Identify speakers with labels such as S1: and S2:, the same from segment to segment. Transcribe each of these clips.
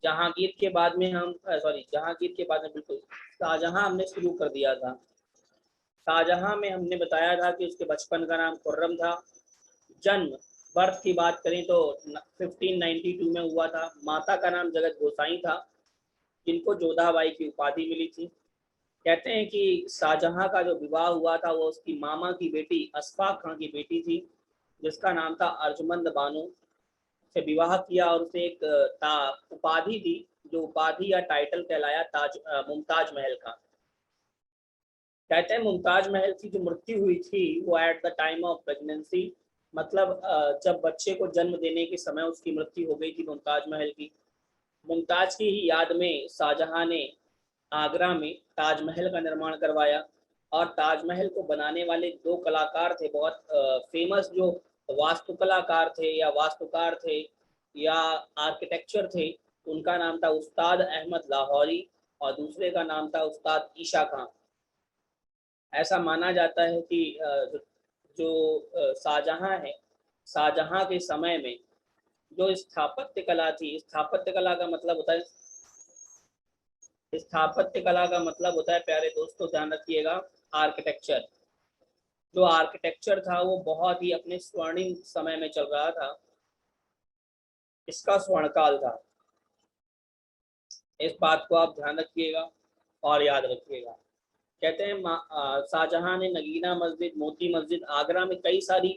S1: जहांगीर के बाद में हम जहांगीर के बाद में बिल्कुल शाहजहां हमने शुरू कर दिया था। शाहजहां में हमने बताया था कि उसके बचपन का नाम खुर्रम था। जन्म बर्थ की बात करें तो 1592 में हुआ था। माता का नाम जगत गोसाई था, जिनको जोधाबाई की उपाधि मिली थी। कहते हैं कि शाहजहां का जो विवाह हुआ था वो उसकी मामा की बेटी अशफाक खां की बेटी थी, जिसका नाम था अर्जुमंद बानो, से विवाह किया और उसे एक उपाधि दी, जो उपाधि या टाइटल कहलाया मुमताज महल का। कहते हैं मुमताज महल की जो मृत्यु हुई थी वो at the time of pregnancy, मतलब जब बच्चे को जन्म देने के समय उसकी मृत्यु हो गई थी मुमताज महल की। मुमताज की ही याद में शाहजहां ने आगरा में ताजमहल का निर्माण करवाया। और ताजमहल को बनाने वाले दो कलाकार थे बहुत फेमस, जो वास्तुकलाकार थे या वास्तुकार थे या आर्किटेक्चर थे। उनका नाम था उस्ताद अहमद लाहौरी और दूसरे का नाम था उस्ताद ईशा खां। ऐसा माना जाता है कि जो शाहजहां है, शाहजहां के समय में जो स्थापत्य कला थी, स्थापत्य कला का मतलब होता है, स्थापत्य कला का मतलब होता है प्यारे दोस्तों ध्यान रखिएगा, आर्किटेक्चर। जो आर्किटेक्चर था वो बहुत ही अपने स्वर्णिम समय में चल रहा था, इसका स्वर्णकाल था। इस बात को आप ध्यान रखिएगा और याद रखिएगा। कहते हैं शाहजहां ने नगीना मस्जिद, मोती मस्जिद, आगरा में कई सारी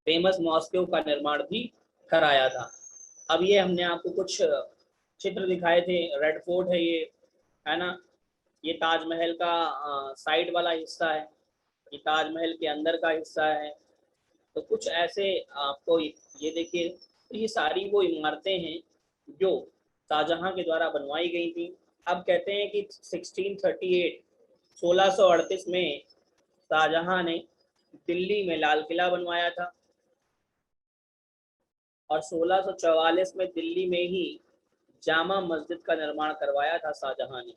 S1: फेमस मॉस्कों का निर्माण भी कराया था। अब ये हमने आपको कुछ चित्र दिखाए थे। रेड फोर्ट है ये, है ना, ये ताजमहल का साइड वाला हिस्सा है, ये ताजमहल के अंदर का हिस्सा है। तो कुछ ऐसे आपको ये देखिए, तो ये सारी वो इमारतें हैं जो शाहजहां के द्वारा बनवाई गई थी। अब कहते हैं कि 1638 में शाहजहां ने दिल्ली में लाल किला बनवाया था और 1644 में दिल्ली में ही जामा मस्जिद का निर्माण करवाया था शाहजहां ने।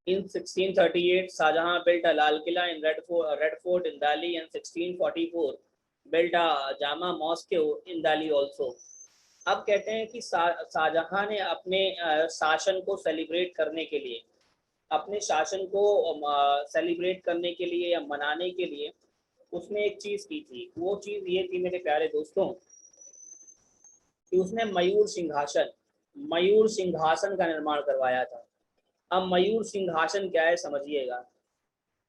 S1: In 1638, Shahjahan built a Lal Killa in Red Fort in Delhi, and 1644 built a Jama Mosque in Delhi also. अब कहते हैं कि शाहजहां ने अपने शासन को सेलिब्रेट करने के लिए, अपने शासन को सेलिब्रेट करने के लिए या मनाने के लिए उसने एक चीज की थी। वो चीज ये थी मेरे प्यारे दोस्तों कि उसने मयूर सिंहासन का निर्माण करवाया था। अब मयूर सिंहासन क्या है समझिएगा।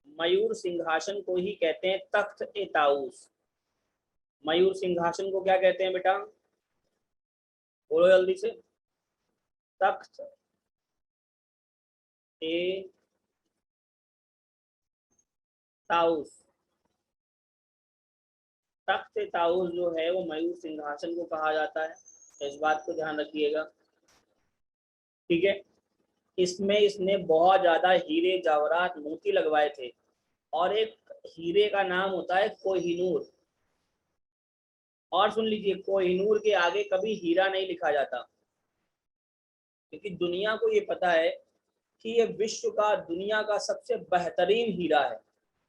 S1: मयूर सिंहासन को ही कहते हैं तख्त ए ताऊस। मयूर सिंहासन को क्या कहते हैं बेटा, बोलो जल्दी से। तख्त ए ताऊस। तख्त ए ताऊस जो है वो मयूर सिंहासन को कहा जाता है, इस बात को ध्यान रखिएगा, ठीक है। इसमें इसने बहुत ज्यादा हीरे जवाहरात मोती लगवाए थे और एक हीरे का नाम होता है कोहिनूर। और सुन लीजिए, कोहिनूर के आगे कभी हीरा नहीं लिखा जाता, क्योंकि दुनिया को ये पता है कि ये विश्व का, दुनिया का सबसे बेहतरीन हीरा है।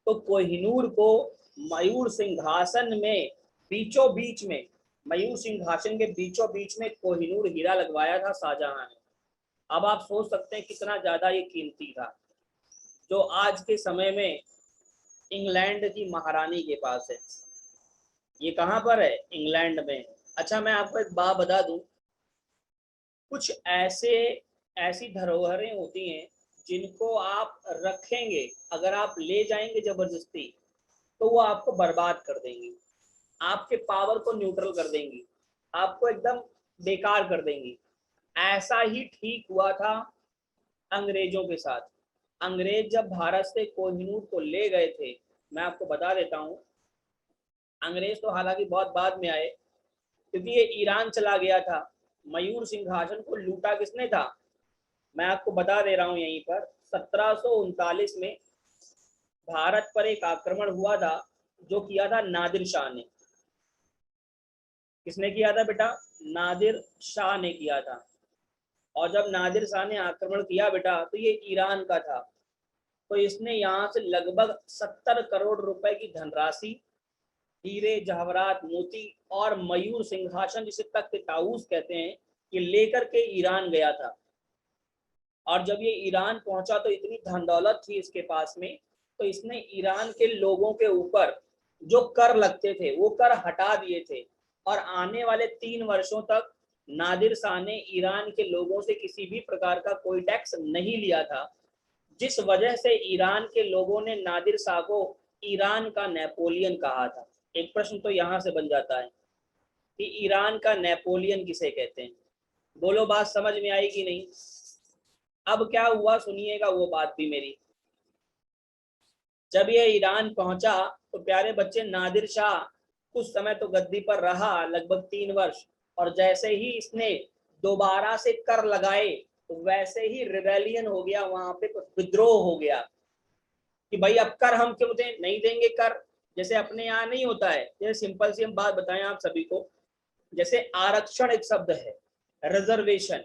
S1: तो कोहिनूर को मयूर सिंहासन में बीचों बीच में, मयूर सिंहासन के बीचों बीच में कोहिनूर हीरा लगवाया था शाहजहां ने। अब आप सोच सकते हैं कितना ज्यादा ये कीमती था, जो आज के समय में इंग्लैंड की महारानी के पास है। ये कहाँ पर है, इंग्लैंड में। अच्छा मैं आपको एक बात बता दूं, कुछ ऐसी धरोहरें होती हैं जिनको आप रखेंगे, अगर आप ले जाएंगे जबरदस्ती तो वो आपको बर्बाद कर देंगी, आपके पावर को न्यूट्रल कर देंगी, आपको एकदम बेकार कर देंगी। ऐसा ही ठीक हुआ था अंग्रेजों के साथ। अंग्रेज जब भारत से कोहिनूर को ले गए थे, मैं आपको बता देता हूँ, अंग्रेज तो हालांकि बहुत बाद में आए, क्योंकि ये ईरान चला गया था। मयूर सिंहासन को लूटा किसने था, मैं आपको बता दे रहा हूँ यहीं पर। 1739 में भारत पर एक आक्रमण हुआ था, जो किया था नादिर शाह ने। किसने किया था बेटा, नादिर शाह ने किया था। और जब नादिर शाह ने आक्रमण किया बेटा, तो ये ईरान का था। तो इसने यहाँ से लगभग 70 करोड़ रुपए की धनराशि, हीरे जवाहरात मोती और मयूर सिंहासन जिसे तख्त ताऊस कहते हैं, ये लेकर के ईरान गया था। और जब ये ईरान पहुंचा तो इतनी धन दौलत थी इसके पास में, तो इसने ईरान के लोगों के ऊपर जो कर लगते थे वो कर हटा दिए थे। और आने वाले 3 वर्षों तक नादिर शाह ने ईरान के लोगों से किसी भी प्रकार का कोई टैक्स नहीं लिया था, जिस वजह से ईरान के लोगों ने नादिर शाह को ईरान का नेपोलियन कहा था। एक प्रश्न तो यहाँ से बन जाता है कि ईरान का नेपोलियन किसे कहते हैं। बोलो बात समझ में आई कि नहीं। अब क्या हुआ सुनिएगा वो बात भी मेरी। जब ये ईरान पहुंचा तो प्यारे बच्चे नादिर शाह कुछ समय तो गद्दी पर रहा, लगभग 3 वर्ष, और जैसे ही इसने दोबारा से कर लगाए तो वैसे ही रिबेलियन हो गया, वहां पे विद्रोह हो गया कि भाई अब कर हम क्यों दें, नहीं देंगे कर। जैसे अपने यहाँ नहीं होता है, जैसे सिंपल सी हम बात बताएं आप सभी को, जैसे आरक्षण एक शब्द है, रिजर्वेशन।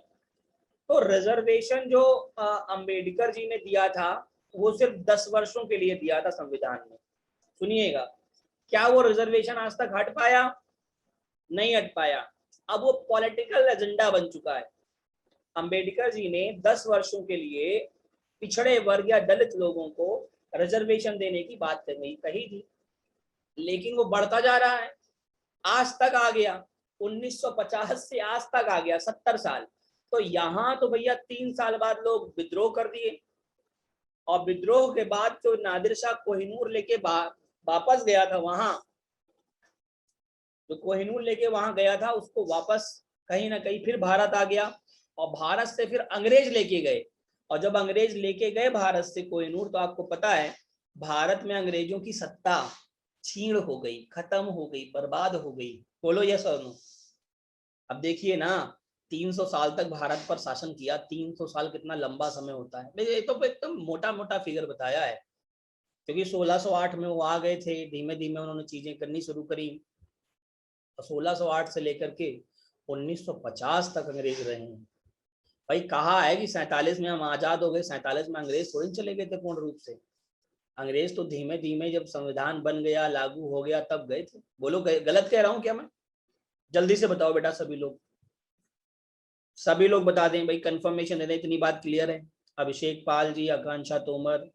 S1: तो रिजर्वेशन जो अंबेडकर जी ने दिया था वो सिर्फ 10 वर्षों के लिए दिया था संविधान में। सुनिएगा, क्या वो रिजर्वेशन आज तक हट पाया? नहीं हट पाया। अब वो पॉलिटिकल एजेंडा बन चुका है। अंबेडकर जी ने 10 वर्षों के लिए पिछड़े वर्ग या दलित लोगों को रिजर्वेशन देने की बात कही थी, लेकिन वो बढ़ता जा रहा है, आज तक आ गया 1950 से आज तक आ गया 70 साल। तो यहाँ तो भैया 3 साल बाद लोग विद्रोह कर दिए, और विद्रोह के बाद जो नादिर शाह कोहिनूर लेके वापस गया था, वहां जो कोहिनूर लेके वहां गया था उसको वापस कहीं ना कहीं फिर भारत आ गया, और भारत से फिर अंग्रेज लेके गए। और जब अंग्रेज लेके गए भारत से कोहिनूर, तो आपको पता है भारत में अंग्रेजों की सत्ता छीण हो गई, खत्म हो गई, बर्बाद हो गई। बोलो यस और नो। अब देखिए ना, 300 साल तक भारत पर शासन किया। 300 साल कितना लंबा समय होता है। ये तो एकदम मोटा मोटा फिगर बताया है, क्योंकि 1608 में वो आ गए थे, धीमे धीमे उन्होंने चीजें करनी शुरू करी। 1608 से लेकर के 1950 तक अंग्रेज रहे हैं। भाई कहा है कि 47 में हम आजाद हो गए, 47 में अंग्रेज थोड़ी चले गए थे पूर्ण रूप से। अंग्रेज तो धीमे धीमे जब संविधान बन गया, लागू हो गया, तब गए थे। बोलो गलत कह रहा हूं क्या मैं? जल्दी से बताओ बेटा, सभी लोग बता दें भाई, कंफर्मेशन दे दें, इतनी बात क्लियर है। अभिषेक पाल जी, आकांक्षा तोमर,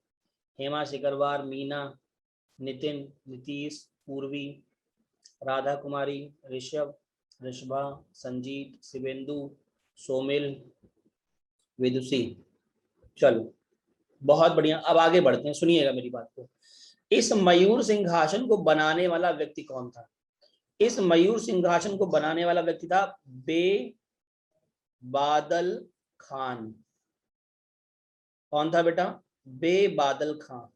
S1: हेमा शिकरवार, मीना, नितिन, नीतीश, पूर्वी, राधा कुमारी, ऋषभ, ऋषभा, संजीत, शिवेंदु, सोमिल, विदुषी। चलो बहुत बढ़िया, अब आगे बढ़ते हैं, सुनिएगा मेरी बात को। इस मयूर सिंहासन को बनाने वाला व्यक्ति कौन था? इस मयूर सिंहासन को बनाने वाला व्यक्ति था बेबादल खान। कौन था बेटा? बेबादल खान।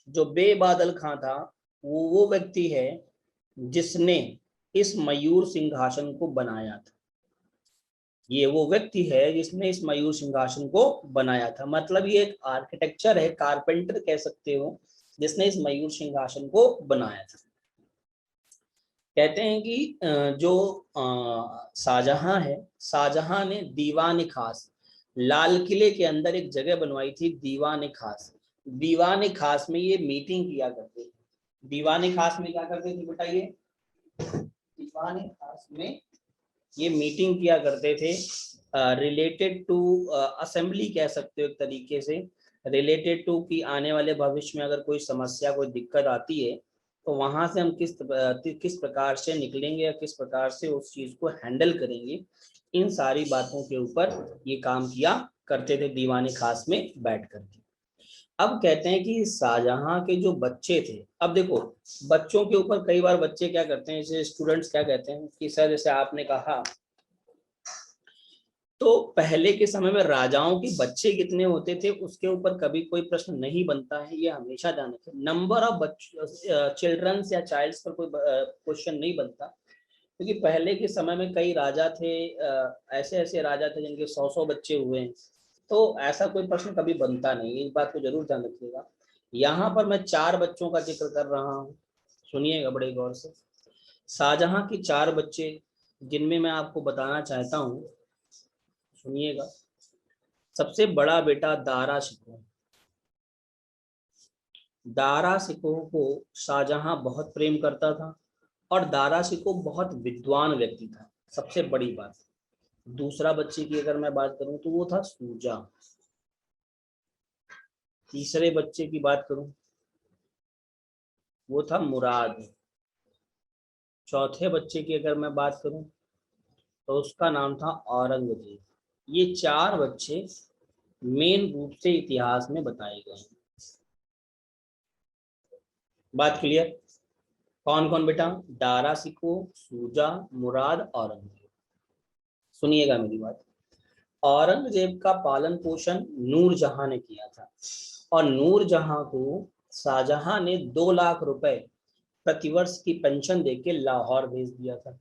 S1: जो बेबादल खान था वो व्यक्ति है जिसने इस मयूर सिंहासन को बनाया था। ये वो व्यक्ति है जिसने इस मयूर सिंहासन को बनाया था। मतलब ये एक आर्किटेक्चर है, कारपेंटर कह सकते हो, जिसने इस मयूर सिंहासन को बनाया था। कहते हैं कि जो शाहजहां है, शाहजहां ने दीवान खास, लाल किले के अंदर एक जगह बनवाई थी दीवान खास। दीवान खास में ये मीटिंग किया करते थे। दीवान खास में क्या करते थे बेटा? ये दीवान खास में ये मीटिंग किया करते थे, रिलेटेड टू असेंबली कह सकते हो एक तरीके से, रिलेटेड टू कि आने वाले भविष्य में अगर कोई समस्या, कोई दिक्कत आती है तो वहां से हम किस प्रकार से निकलेंगे या किस प्रकार से उस चीज को हैंडल करेंगे। इन सारी बातों के ऊपर ये काम किया करते थे दीवान खास में बैठ करके। अब कहते हैं कि शाहजहां के जो बच्चे थे, अब देखो बच्चों के ऊपर कई बार बच्चे क्या करते हैं, जैसे स्टूडेंट्स क्या कहते हैं कि सर जैसे आपने कहा, तो पहले के समय में राजाओं के बच्चे कितने होते थे उसके ऊपर कभी कोई प्रश्न नहीं बनता है, ये हमेशा ध्यान रखें। नंबर ऑफ चिल्ड्रंस या चाइल्ड्स पर कोई क्वेश्चन नहीं बनता, क्योंकि पहले के समय में कई राजा थे, ऐसे ऐसे राजा थे जिनके 100 बच्चे हुए हैं, तो ऐसा कोई प्रश्न कभी बनता नहीं। इस बात को जरूर ध्यान रखिएगा। यहाँ पर मैं 4 बच्चों का जिक्र कर रहा हूँ, सुनिएगा बड़े गौर से। शाहजहां की 4 बच्चे, जिनमें मैं आपको बताना चाहता हूँ, सुनिएगा। सबसे बड़ा बेटा दारा शिकोह। दारा शिकोह को शाहजहां बहुत प्रेम करता था, और दारा शिकोह बहुत विद्वान व्यक्ति था। सबसे बड़ी बात, दूसरा बच्चे की अगर मैं बात करूं तो वो था सूजा। तीसरे बच्चे की बात करूं वो था मुराद। चौथे बच्चे की अगर मैं बात करूं तो उसका नाम था औरंगजेब। ये चार बच्चे मेन रूप से इतिहास में बताए गए हैं। बात क्लियर? कौन कौन बेटा? दारा सिको, सूजा, मुराद, औरंगजेब। सुनिएगा मेरी बात। औरंगजेब का पालन पोषण नूरजहां ने किया था, और नूरजहां को शाहजहां ने 2 लाख रुपए प्रतिवर्ष की पेंशन देके लाहौर भेज दिया था।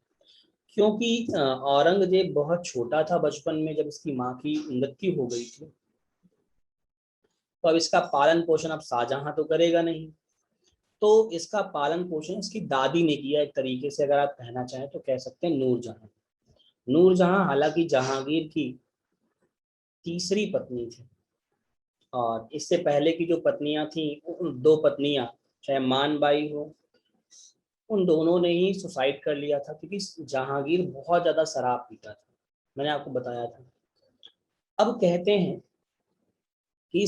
S1: क्योंकि औरंगजेब बहुत छोटा था बचपन में जब इसकी माँ की मृत्यु हो गई थी, तो अब इसका पालन पोषण अब शाहजहां तो करेगा नहीं, तो इसका पालन पोषण इसकी दादी ने किया। एक तरीके से अगर आप कहना चाहें तो कह सकते हैं नूरजहां। नूरजहां हालांकि जहांगीर की तीसरी पत्नी थी, और इससे पहले की जो पत्नियां थी, उन दो पत्नियां, चाहे मानबाई हो, उन दोनों ने ही सुसाइड कर लिया था, क्योंकि जहांगीर बहुत ज्यादा शराब पीता था, मैंने आपको बताया था। अब कहते हैं कि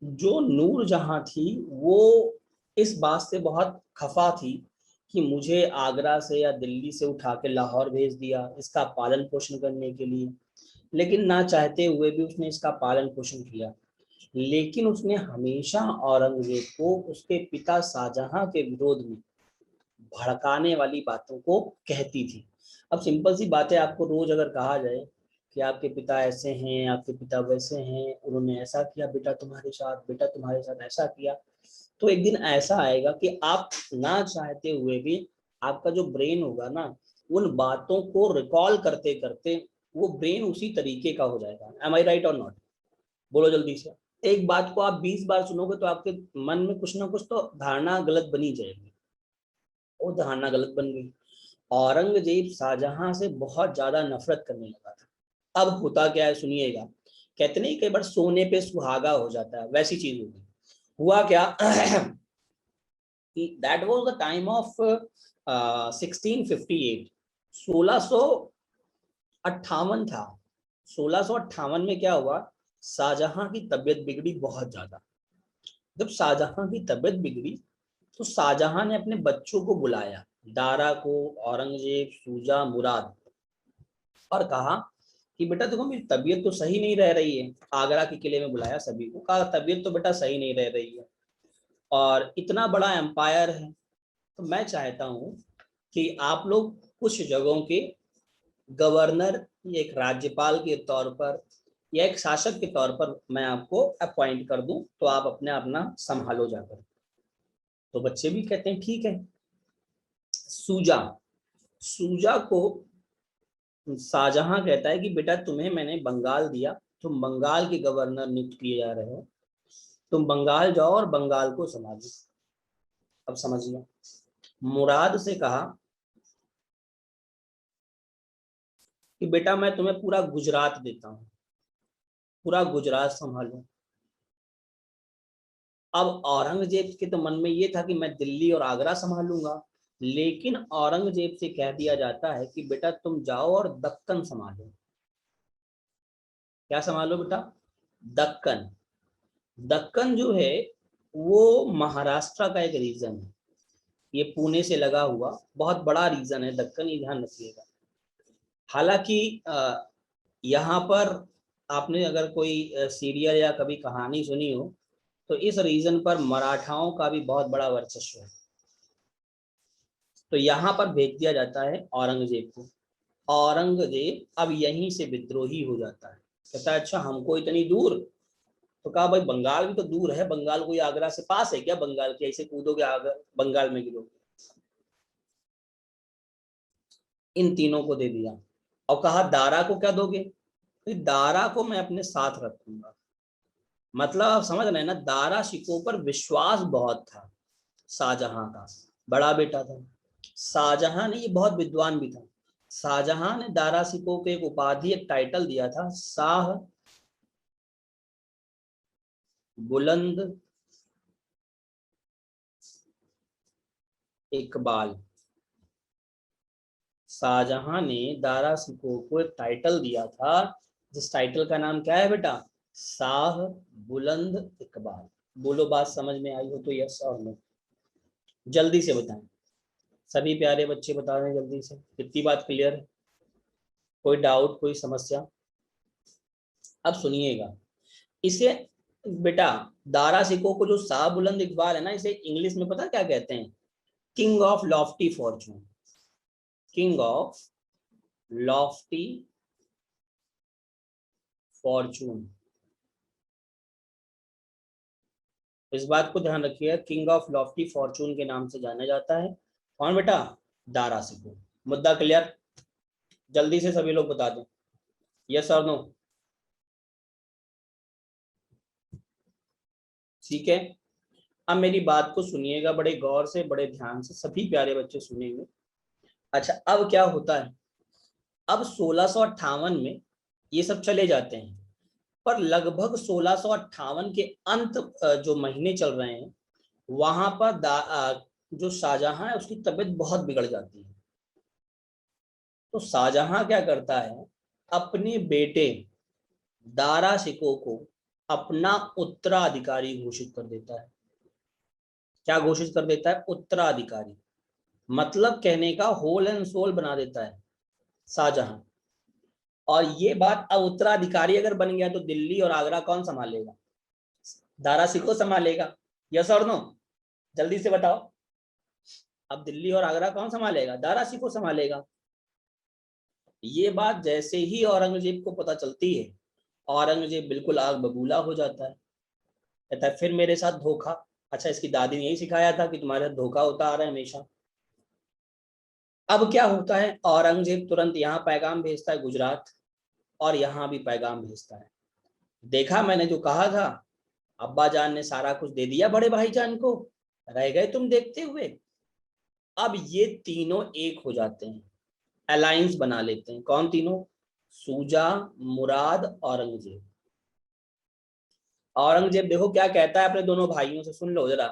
S1: जो नूरजहां थी वो इस बात से बहुत खफा थी कि मुझे आगरा से या दिल्ली से उठा के लाहौर भेज दिया इसका पालन पोषण करने के लिए, लेकिन ना चाहते हुए भी उसने इसका पालन पोषण किया। लेकिन उसने हमेशा औरंगजेब को उसके पिता शाहजहां के विरोध में भड़काने वाली बातों को कहती थी। अब सिंपल सी बात है, आपको रोज अगर कहा जाए कि आपके पिता ऐसे हैं, आपके पिता वैसे हैं, उन्होंने ऐसा किया बेटा तुम्हारे साथ, बेटा तुम्हारे साथ ऐसा किया, तो एक दिन ऐसा आएगा कि आप ना चाहते हुए भी आपका जो ब्रेन होगा ना, उन बातों को रिकॉल करते करते वो ब्रेन उसी तरीके का हो जाएगा। एम आई राइट और नॉट? बोलो जल्दी से। एक बात को आप 20 बार सुनोगे तो आपके मन में कुछ ना कुछ तो धारणा गलत बनी जाएगी। वो धारणा गलत बन गई। औरंगजेब शाहजहां से बहुत ज्यादा नफरत करने लगा था। अब होता क्या है सुनिएगा। कहते नहीं कई बार सोने पे सुहागा हो जाता है, वैसी चीज होगी। हुआ क्या कि that was the time of 1658, 1658 था। 1658 में क्या हुआ, शाहजहां की तबीयत बिगड़ी बहुत ज्यादा। जब शाहजहां की तबीयत बिगड़ी तो शाहजहां ने अपने बच्चों को बुलाया, दारा को, औरंगजेब, सूजा, मुराद, और कहा कि बेटा देखो मेरी तबीयत तो सही नहीं रह रही है। आगरा के किले में बुलाया सभी को, कहा तबीयत तो बेटा सही नहीं रह रही है, और इतना बड़ा एम्पायर है, तो मैं चाहता हूँ कि आप लोग कुछ जगहों के गवर्नर या एक राज्यपाल के तौर पर या एक शासक के तौर पर मैं आपको अपॉइंट कर दूं, तो आप अपने अपना संभालो जाकर। तो बच्चे भी कहते हैं ठीक है। सूजा सूजा को शाहजहां कहता है कि बेटा तुम्हें मैंने बंगाल दिया, तुम बंगाल के गवर्नर नियुक्त किए जा रहे हो, तुम बंगाल जाओ और बंगाल को संभालो। अब समझिए, मुराद से कहा कि बेटा मैं तुम्हें पूरा गुजरात देता हूँ, पूरा गुजरात संभालो। अब औरंगजेब के तो मन में ये था कि मैं दिल्ली और आगरा संभालूंगा, लेकिन औरंगजेब से कह दिया जाता है कि बेटा तुम जाओ और दक्कन संभालो। क्या संभालो बेटा? दक्कन। दक्कन जो है वो महाराष्ट्र का एक रीजन है, ये पुणे से लगा हुआ बहुत बड़ा रीजन है दक्कन, ये ध्यान रखिएगा। हालांकि यहाँ पर आपने अगर कोई सीरियल या कभी कहानी सुनी हो तो इस रीजन पर मराठाओं का भी बहुत बड़ा वर्चस्व है। तो यहाँ पर भेज दिया जाता है औरंगजेब को। औरंगजेब अब यहीं से विद्रोही हो जाता है, कहता है अच्छा हमको इतनी दूर, तो कहा भाई बंगाल भी तो दूर है, बंगाल कोई आगरा से पास है क्या? बंगाल के ऐसे कूदोगे आगरा बंगाल में गिरोगे। इन तीनों को दे दिया, और कहा दारा को क्या दोगे? तो दारा को मैं अपने साथ रखूंगा। मतलब आप समझ रहे हैं ना, दारा शिकोह पर विश्वास बहुत था शाहजहां का, बड़ा बेटा था। शाहजहां ने, ये बहुत विद्वान भी था, शाहजहां ने दारा शिकोह को एक उपाधि, एक टाइटल दिया था, शाह बुलंद इकबाल। शाहजहां ने दारा सिको को एक टाइटल दिया था, जिस टाइटल का नाम क्या है बेटा? शाह बुलंद इकबाल। बोलो बात समझ में आई हो तो यस और नो, जल्दी से बताएं। सभी प्यारे बच्चे बता रहे हैं जल्दी से, कितनी बात क्लियर है? कोई डाउट, कोई समस्या? अब सुनिएगा, इसे बेटा दारा सिको को जो शाह बुलंद इकबाल है ना, इसे इंग्लिश में पता क्या कहते हैं? King of Lofty Fortune. King of Lofty Fortune, इस बात को ध्यान रखिए, किंग ऑफ लॉफ्टी फॉर्चून के नाम से जाना जाता है। कौन बेटा? दारा सिको। मुद्दा क्लियर? जल्दी से सभी लोग बता दें, यस और नो। ठीक है, अब मेरी बात को सुनिएगा बड़े गौर से, बड़े ध्यान से, सभी प्यारे बच्चे सुनेंगे। अच्छा, अब क्या होता है, अब 1658 में ये सब चले जाते हैं, पर लगभग 1658 के अंत जो महीने चल रहे हैं, वहां पर जो शाहजहां है उसकी तबीयत बहुत बिगड़ जाती है। तो शाहजहां क्या करता है, अपने बेटे दारा शिको को अपना उत्तराधिकारी घोषित कर देता है। क्या घोषित कर देता है? उत्तराधिकारी। मतलब कहने का होल एंड सोल बना देता है शाहजहां। और ये बात, अब उत्तराधिकारी अगर बन गया तो दिल्ली और आगरा कौन संभालेगा? दारा सिको संभालेगा, यस और नो? जल्दी से बताओ, अब दिल्ली और आगरा कौन संभालेगा? दारा सिको संभालेगा। ये बात जैसे ही औरंगजेब को पता चलती है, औरंगजेब बिल्कुल आग बबूला हो जाता है। कहता है फिर मेरे साथ धोखा। अच्छा, इसकी दादी ने यही सिखाया था कि तुम्हारे साथ धोखा होता आ रहा है हमेशा। अब क्या होता है, औरंगजेब तुरंत यहाँ पैगाम भेजता है गुजरात, और यहाँ भी पैगाम भेजता है, देखा मैंने जो कहा था, अब्बा जान ने सारा कुछ दे दिया बड़े भाईजान को, रह गए तुम देखते हुए। अब ये तीनों एक हो जाते हैं, अलायंस बना लेते हैं। कौन तीनों? सूजा, मुराद, औरंगजेब। औरंगजेब देखो क्या कहता है अपने दोनों भाइयों से, सुन लो जरा,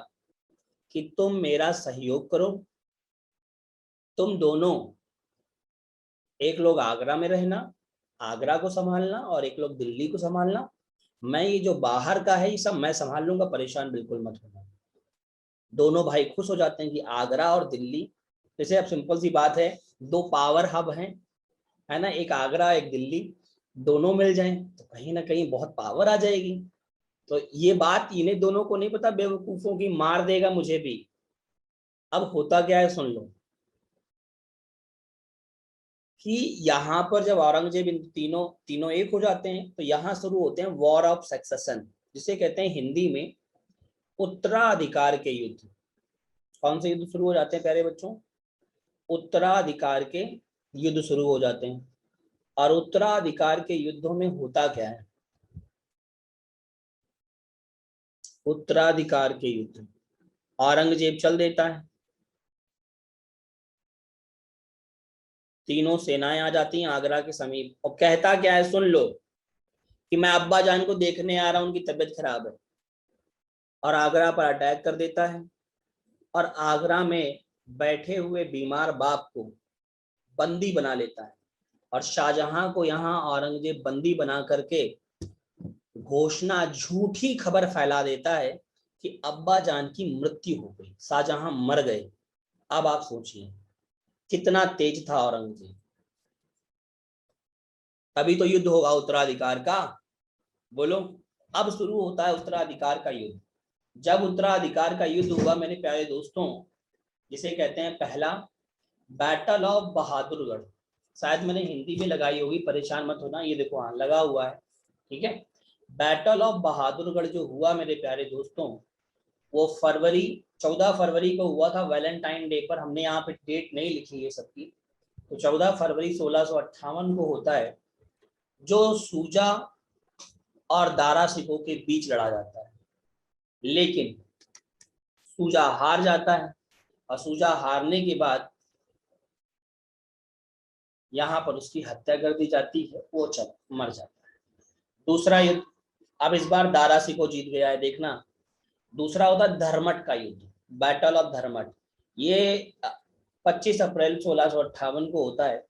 S1: कि तुम मेरा सहयोग करो, तुम दोनों, एक लोग आगरा में रहना, आगरा को संभालना, और एक लोग दिल्ली को संभालना। मैं ये जो बाहर का है ये सब मैं संभाल लूंगा, परेशान बिल्कुल मत होना। दोनों भाई खुश हो जाते हैं कि आगरा और दिल्ली, जैसे अब सिंपल सी बात है, दो पावर हब हैं, है ना, एक आगरा एक दिल्ली, दोनों मिल जाएं तो कहीं ना कहीं बहुत पावर आ जाएगी। तो ये बात इन्हें दोनों को नहीं पता, बेवकूफों की, मार देगा मुझे भी। अब होता क्या है सुन लो, कि यहाँ पर जब औरंगजेब इन तीनों तीनों एक हो जाते हैं, तो यहाँ शुरू होते हैं वॉर ऑफ सक्सेशन, जिसे कहते हैं हिंदी में उत्तराधिकार के युद्ध। कौन से युद्ध शुरू हो जाते हैं प्यारे बच्चों? उत्तराधिकार के युद्ध शुरू हो जाते हैं। और उत्तराधिकार के युद्धों में होता क्या है, उत्तराधिकार के युद्ध औरंगजेब चल देता है, तीनों सेनाएं आ जाती हैं आगरा के समीप, और कहता क्या है सुन लो, कि मैं अब्बा जान को देखने आ रहा हूं, उनकी तबीयत खराब है, और आगरा पर अटैक कर देता है। और आगरा में बैठे हुए बीमार बाप को बंदी बना लेता है, और शाहजहां को यहाँ औरंगजेब बंदी बना करके घोषणा, झूठी खबर फैला देता है कि अब्बा जान की मृत्यु हो गई, शाहजहां मर गए। अब आप सोचिए कितना तेज था औरंगजेब। तभी तो युद्ध होगा उत्तराधिकार का, बोलो। अब शुरू होता है उत्तराधिकार का युद्ध। जब उत्तराधिकार का युद्ध हुआ मेरे प्यारे दोस्तों, जिसे कहते हैं पहला बैटल ऑफ बहादुरगढ़, शायद मैंने हिंदी में लगाई होगी, परेशान मत होना, ये देखो हाँ लगा हुआ है, ठीक है। बैटल ऑफ बहादुरगढ़ जो हुआ मेरे प्यारे दोस्तों, वो 14 फरवरी को हुआ था, वैलेंटाइन डे पर। हमने यहाँ पे डेट नहीं लिखी है सबकी, तो 14 फरवरी 1658 को होता है, जो सूजा और दारा सिको के बीच लड़ा जाता है। लेकिन सूजा हार जाता है, और सूजा हारने के बाद यहाँ पर उसकी हत्या कर दी जाती है, वो चल मर जाता है। दूसरा युद्ध, अब इस बार दारा सिको जीत गया है, देखना। दूसरा होता है धर्मट का युद्ध, बैटल ऑफ धर्मट। ये 25 अप्रैल 1658 को होता है,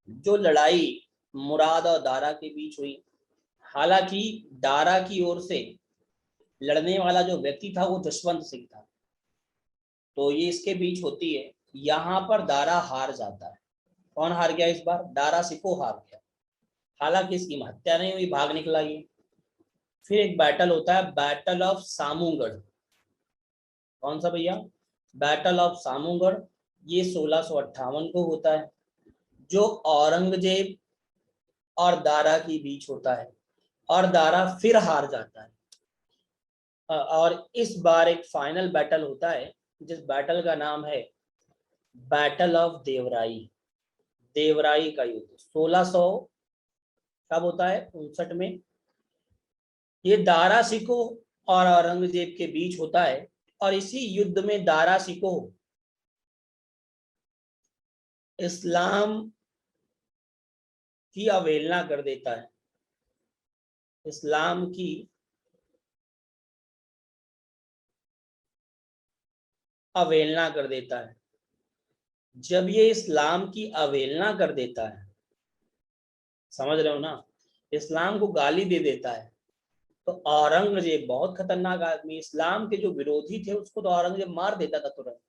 S1: जो लड़ाई मुराद और दारा के बीच हुई। हालांकि दारा की ओर से लड़ने वाला जो व्यक्ति था वो जसवंत सिंह था, तो ये इसके बीच होती है। यहाँ पर दारा हार जाता है। कौन हार गया इस बार? दारा सिको हार गया। हालांकि इसकी हत्या नहीं हुई, भाग निकला ये। फिर एक बैटल होता है, बैटल ऑफ सामूगढ़। कौन सा भैया? Battle of Samugarh. ये 1658 को होता है, जो औरंगजेब और दारा के बीच होता है, और दारा फिर हार जाता है। और इस बार एक फाइनल बैटल होता है, जिस बैटल का नाम है बैटल ऑफ देवराई। देवराई का युद्ध 1600 कब होता है? 59 में। ये दारा सिकोह और औरंगजेब के बीच होता है, और इसी युद्ध में दारा सिकोह इस्लाम की अवहेलना कर देता है। इस्लाम की अवहेलना कर देता है। जब ये इस्लाम की अवहेलना कर देता है, समझ रहे हो ना, इस्लाम को गाली दे देता है, तो औरंगजेब बहुत खतरनाक आदमी, इस्लाम के जो विरोधी थे उसको तो औरंगजेब मार देता था तुरंत।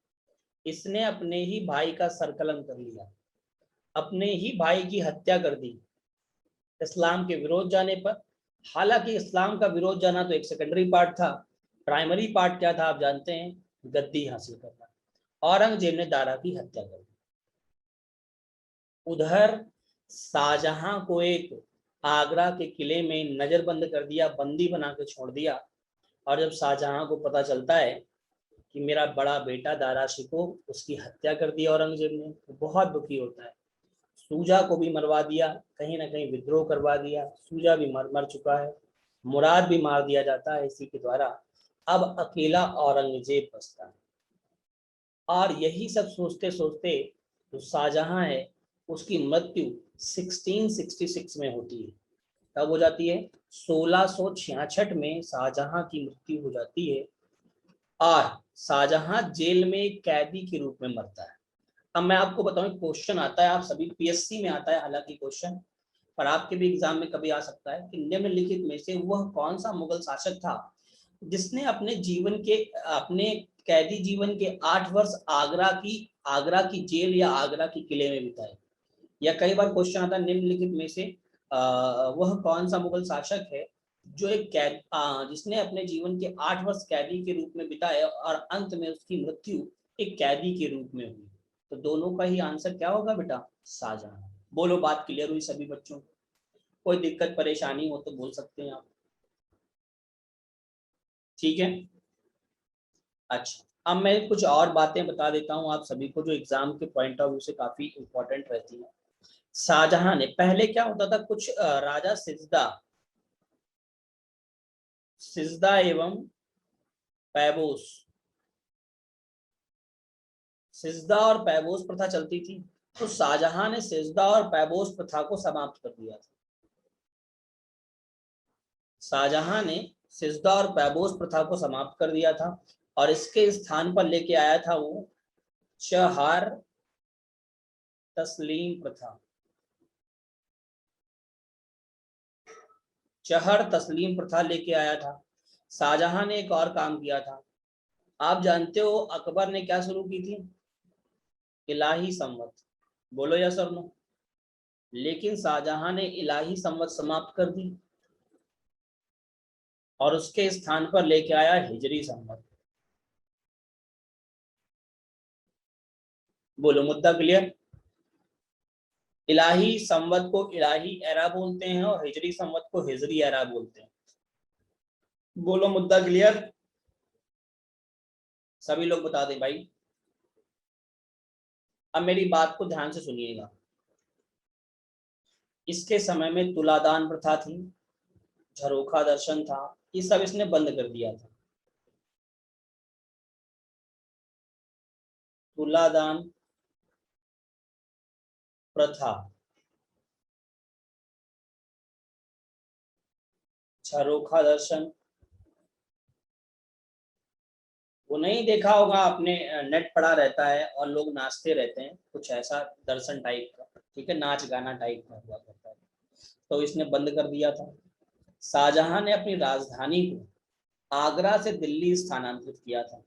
S1: इसने अपने ही भाई का सरकलम कर लिया, अपने ही भाई की हत्या कर दी इस्लाम के विरोध जाने पर। हालांकि इस्लाम का विरोध जाना तो एक सेकेंडरी पार्ट था, प्राइमरी पार्ट क्या था आप जानते हैं? गद्दी हासिल करना। औरंगजेब ने दारा की हत्या कर दी। उधर शाहजहां को एक आगरा के किले में नजरबंद कर दिया, बंदी बना के छोड़ दिया। और जब शाहजहां को पता चलता है कि मेरा बड़ा बेटा दारा शिको, उसकी हत्या कर दी औरंगजेब ने, तो बहुत दुखी होता है। सूजा को भी मरवा दिया, कहीं ना कहीं विद्रोह करवा दिया। सूजा भी मर चुका है, मुराद भी मार दिया जाता है इसी के द्वारा। अब अकेला औरंगजेब बचता है। और यही सब सोचते सोचते जो शाहजहां है, उसकी मृत्यु 1666 में होती है। कब हो जाती है? 1666 में शाहजहां की मृत्यु हो जाती है, और शाहजहां जेल में एक कैदी के रूप में मरता है। अब मैं आपको बताऊं, क्वेश्चन आता है, आप सभी पीएससी में आता है हालांकि क्वेश्चन, पर आपके भी एग्जाम में कभी आ सकता है कि निम्नलिखित में से वह कौन सा मुगल शासक था जिसने अपने कैदी जीवन के 8 वर्ष आगरा की जेल या आगरा की किले में बिताए। या कई बार क्वेश्चन आता है, निम्नलिखित में से वह कौन सा मुगल शासक है जो जिसने अपने जीवन के 8 वर्ष कैदी के रूप में बिताए और अंत में उसकी मृत्यु एक कैदी के रूप में हुई। तो दोनों का ही आंसर क्या होगा बेटा? शाहजहां। बोलो, बात क्लियर हुई सभी बच्चों को? कोई दिक्कत परेशानी हो तो बोल सकते हैं आप। ठीक है, अच्छा। अब मैं कुछ और बातें बता देता हूँ आप सभी को, जो एग्जाम के पॉइंट ऑफ व्यू से काफी इंपॉर्टेंट रहती है। शाहजहां ने, पहले क्या होता था, कुछ राजा सिजदा सिजदा एवं पैबोस, सिजदा और पैबोस प्रथा चलती थी। तो शाहजहां ने सिजदा और पैबोस प्रथा को समाप्त कर दिया था। शाहजहां ने सिजदा और पैबोस प्रथा को समाप्त कर दिया था, और इसके स्थान पर लेके आया था वो चहार तस्लीम प्रथा। चहर तस्लीम प्रथा लेके आया था। शाहजहां ने एक और काम किया था। आप जानते हो अकबर ने क्या शुरू की थी? इलाही संवत। बोलो यस और नो। लेकिन शाहजहां ने इलाही संवत समाप्त कर दी, और उसके स्थान पर लेके आया हिजरी संवत। बोलो, मुद्दा क्लियर? इलाही संवत को इलाही एरा बोलते हैं, और हिजरी संवत को हिजरी एरा बोलते हैं। बोलो, मुद्दा क्लियर? सभी लोग बता दें भाई। अब मेरी बात को ध्यान से सुनिएगा। इसके समय में तुलादान प्रथा थी, झरोखा दर्शन था, ये सब इसने बंद कर दिया था। तुलादान प्रथा, झरोखा दर्शन, वो नहीं देखा होगा आपने, नेट पड़ा रहता है और लोग नाचते रहते हैं, कुछ ऐसा दर्शन टाइप का, ठीक है, नाच गाना टाइप का हुआ करता है। तो इसने बंद कर दिया था। शाहजहां ने अपनी राजधानी को आगरा से दिल्ली स्थानांतरित किया था।